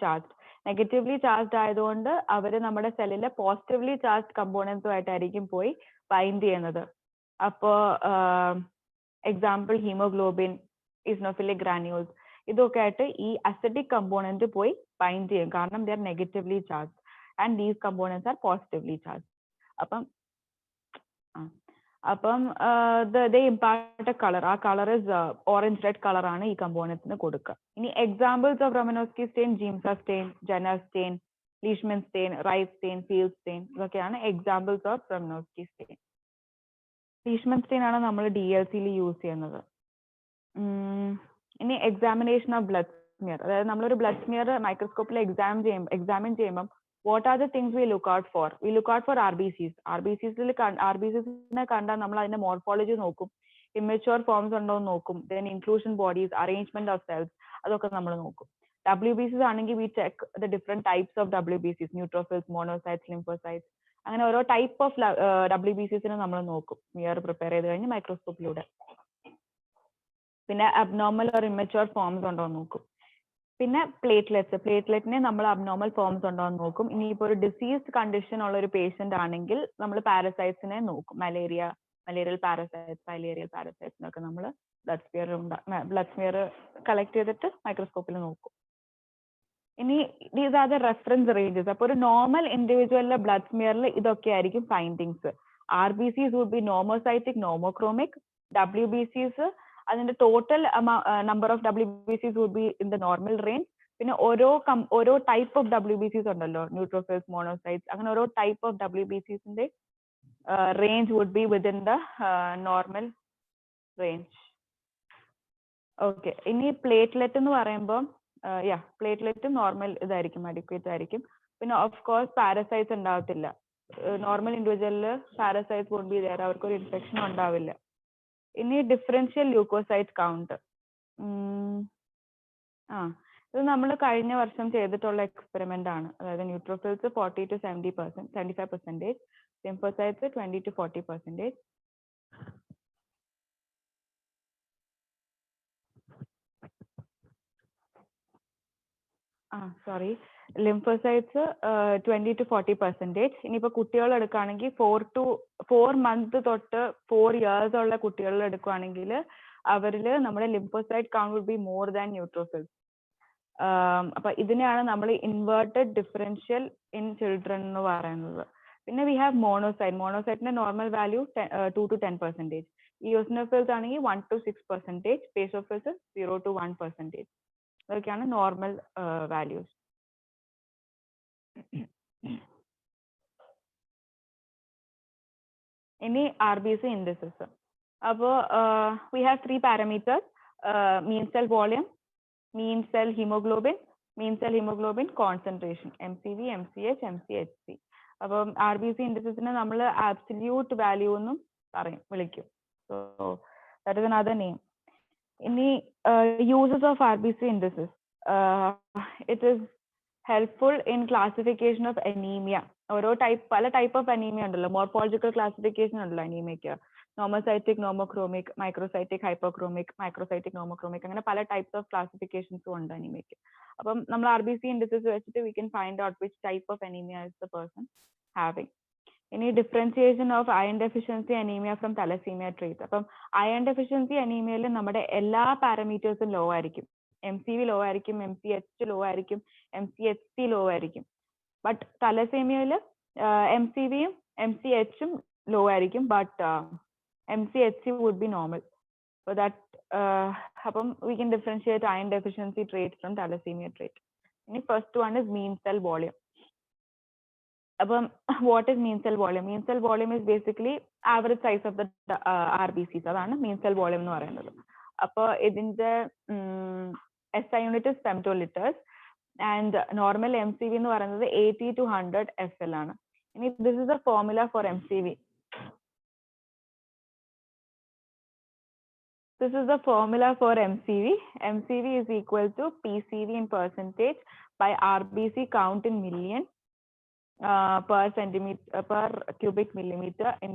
ചാർജ്ഡ് ആയതുകൊണ്ട് അവർ നമ്മുടെ സെല്ലിലെ പോസിറ്റീവ്ലി ചാർജ്ഡ് കമ്പോണൻസുമായിട്ടായിരിക്കും പോയി ബൈൻഡ് ചെയ്യുന്നത്. അപ്പോ എക്സാമ്പിൾ ഹീമോഗ്ലോബിൻ, ഇസ്നോഫിലിക് ഗ്രാന്യൂൾസ്, ഇതൊക്കെ ആയിട്ട് ഈ അസിഡിക് കമ്പോണന്റ് പോയി ബൈൻഡ് ചെയ്യും. കാരണം they are negatively charged and these components are positively charged. അപ്പം ദേ ഇമ്പാർട്ട് എ കളർ. ആ colour is orange red colour ആണ് ഈ കമ്പോണൻസിന് കൊടുക്കുക. ഇനി examples of Romanowsky stain: Giemsa stain, Jenner stain, Leishman stain, Wright stain, Field stain, ഇതൊക്കെയാണ് examples of Romanowsky stain. Leishman stain ആണ് നമ്മൾ DLCയിൽ യൂസ് ചെയ്യുന്നത്. ഇനി എക്സാമിനേഷൻ ഓഫ് ബ്ലഡ് സ്മിയർ. അതായത് നമ്മളൊരു ബ്ലഡ് സ്മിയർ മൈക്രോസ്കോപ്പിൽ എക്സാമിൻ ചെയ്യുമ്പോൾ what are the things we look out for? We look out for RBCs. RBCs കണ്ടാൽ നമ്മൾ അതിന്റെ മോർഫോളജി നോക്കും, ഇമ്മച്വർ ഫോംസ് ഉണ്ടോ എന്ന് നോക്കും, then inclusion bodies, arrangement of cells, അതൊക്കെ നമ്മൾ നോക്കും. WBCs ആണെങ്കിൽ we check the different types of WBCs, neutrophils, monocytes, lymphocytes, അങ്ങനെ ഓരോ ടൈപ്പ് ഓഫ് WBCs നമ്മൾ നോക്കും സ്മിയർ പ്രിപ്പയർ ചെയ്ത് കഴിഞ്ഞ് മൈക്രോസ്കോപ്പിലൂടെ. പിന്നെ അബ്നോർമൽ ഓർ ഇമ്മച്വർ ഫോംസ് ഉണ്ടോ എന്ന് നോക്കും. പിന്നെ പ്ലേറ്റ്ലെറ്റിനെ നമ്മൾ അബ്നോർമൽ ഫോംസ് ഉണ്ടോ എന്ന് നോക്കും. ഇനിയിപ്പോൾ ഒരു ഡിസീസ്ഡ് കണ്ടീഷൻ ഉള്ള ഒരു പേഷ്യന്റ് ആണെങ്കിൽ നമ്മൾ പാരസൈറ്റ്സിനെ നോക്കും. മലേറിയൽ പാരസൈറ്റ്സിനൊക്കെ നമ്മൾ ബ്ലഡ് സ്മിയർ കളക്ട് ചെയ്തിട്ട് മൈക്രോസ്കോപ്പിൽ നോക്കും. ഇനി these are the reference ranges. അപ്പോൾ ഒരു നോർമൽ ഇൻഡിവിജ്വലിലെ ബ്ലഡ് സ്മിയറിൽ ഇതൊക്കെ ആയിരിക്കും findings. RBCs would be normocytic, normochromic. WBCs അതിന്റെ total number of WBCs would be in the normal range. പിന്നെ ഓരോ ടൈപ്പ് ഓഫ് WBCs ഉണ്ടല്ലോ, ന്യൂട്രോഫിൽസ്, മോണോസൈറ്റ്സ്, അങ്ങനെ ഓരോ ടൈപ്പ് ഓഫ് WBCsന്റെ range would be within the normal range. Okay. ഇനി platelet എന്ന് പറയുമ്പോൾ പ്ലേറ്റ്ലെറ്റ് നോർമൽ ഇതായിരിക്കും, അഡിക്വേറ്റ് ആയിരിക്കും. പിന്നെ ഓഫ് കോഴ്സ് പാരസൈറ്റ്സ് ഉണ്ടാവത്തില്ല. നോർമൽ ഇൻഡിവിജ്വലില് പാരസൈറ്റ്സ് would be there, അവർക്കൊരു ഇൻഫെക്ഷൻ ഉണ്ടാവില്ല. ഇനി ഡിഫറൻഷ്യൽ ല്യൂക്കോസൈറ്റ് കൗണ്ട്. ഇത് നമ്മൾ കഴിഞ്ഞ വർഷം ചെയ്തിട്ടുള്ള എക്സ്പെരിമെന്റ് ആണ്. അതായത് neutrophils 40 to 75%, lymphocytes 20 to 40%. Sorry, lymphocytes 20 to 40%. ഇനിയിപ്പോൾ കുട്ടികൾ എടുക്കുകയാണെങ്കിൽ 4 months തൊട്ട് 4 years ഉള്ള കുട്ടികൾ എടുക്കുകയാണെങ്കിൽ അവരിൽ നമ്മുടെ lymphocyte count would be more than neutrophils. അപ്പൊ ഇതിനെയാണ് നമ്മൾ ഇൻവേർട്ടഡ് ഡിഫറൻഷ്യൽ ഇൻ ചിൽഡ്രൻ എന്ന് പറയുന്നത്. പിന്നെ വി ഹാവ് മോണോസൈറ്റിന്റെ നോർമൽ വാല്യൂ 2 to 10%. ഇയോസിനോഫിൽസ് ആണെങ്കിൽ 1 to 6%. Basophils 0 to 1%. അതൊക്കെയാണ് നോർമൽ വാല്യൂസ്. ഇനി RBC indices. അപ്പോൾ we have 3 parameters: mean cell volume, mean cell hemoglobin concentration, MCV, MCH, MCHC. അപ്പം RBC indicesനെ നമ്മൾ absolute value എന്നും വിളിക്കും. So that is another name. ഇനി uses of RBC indices. It is helpful in classification of anemia. ഓരോ പല type of anaemia ഉണ്ടല്ലോ, morphological classification ഉണ്ടല്ലോ അനീമിയക്ക്. നോമോസൈറ്റിക്, നോമോക്രോമിക്, microcytic, hypochromic, microcytic, നോമോക്രോമിക്, അങ്ങനെ പല ടൈപ്സ് ഓഫ് ക്ലാസിഫിക്കേഷൻസും ഉണ്ട് അനീമിയക്ക്. അപ്പം നമ്മൾ RBC indices വെച്ചിട്ട് we can find out which type of anemia is the person having. ഇനി differentiation of iron deficiency anaemia from thalassaemia trait. അപ്പം അയൺ ഡെഫിഷ്യൻസി അനീമിയയിൽ നമ്മുടെ എല്ലാ പാരാമീറ്റേഴ്സും ലോ ആയിരിക്കും. MCV ലോ ആയിരിക്കും, MCH ലോ ആയിരിക്കും, MCHC ലോ ആയിരിക്കും. But തലസീമിയയിൽ MCVയും MCHും law ആയിരിക്കും, but MCHC would be normal. So that അപ്പം we can differentiate iron deficiency trait from thalassemia trait. ഇനി first one is mean cell volume. അപ്പം what is mean cell volume? Mean cell volume is basically average size of the RBCs. അതാണ് mean cell volume എന്ന് പറയുന്നത്. അപ്പോൾ ഇതിന്റെ SI unit is femtoliters and normal MCV എന്ന് പറയുന്നത് 80 to 100 FL ആണ്. ഇനി this is the formula for MCV. This is the formula for MCV. MCV is equal to PCV in percentage by RBC count in million per cubic millimeter in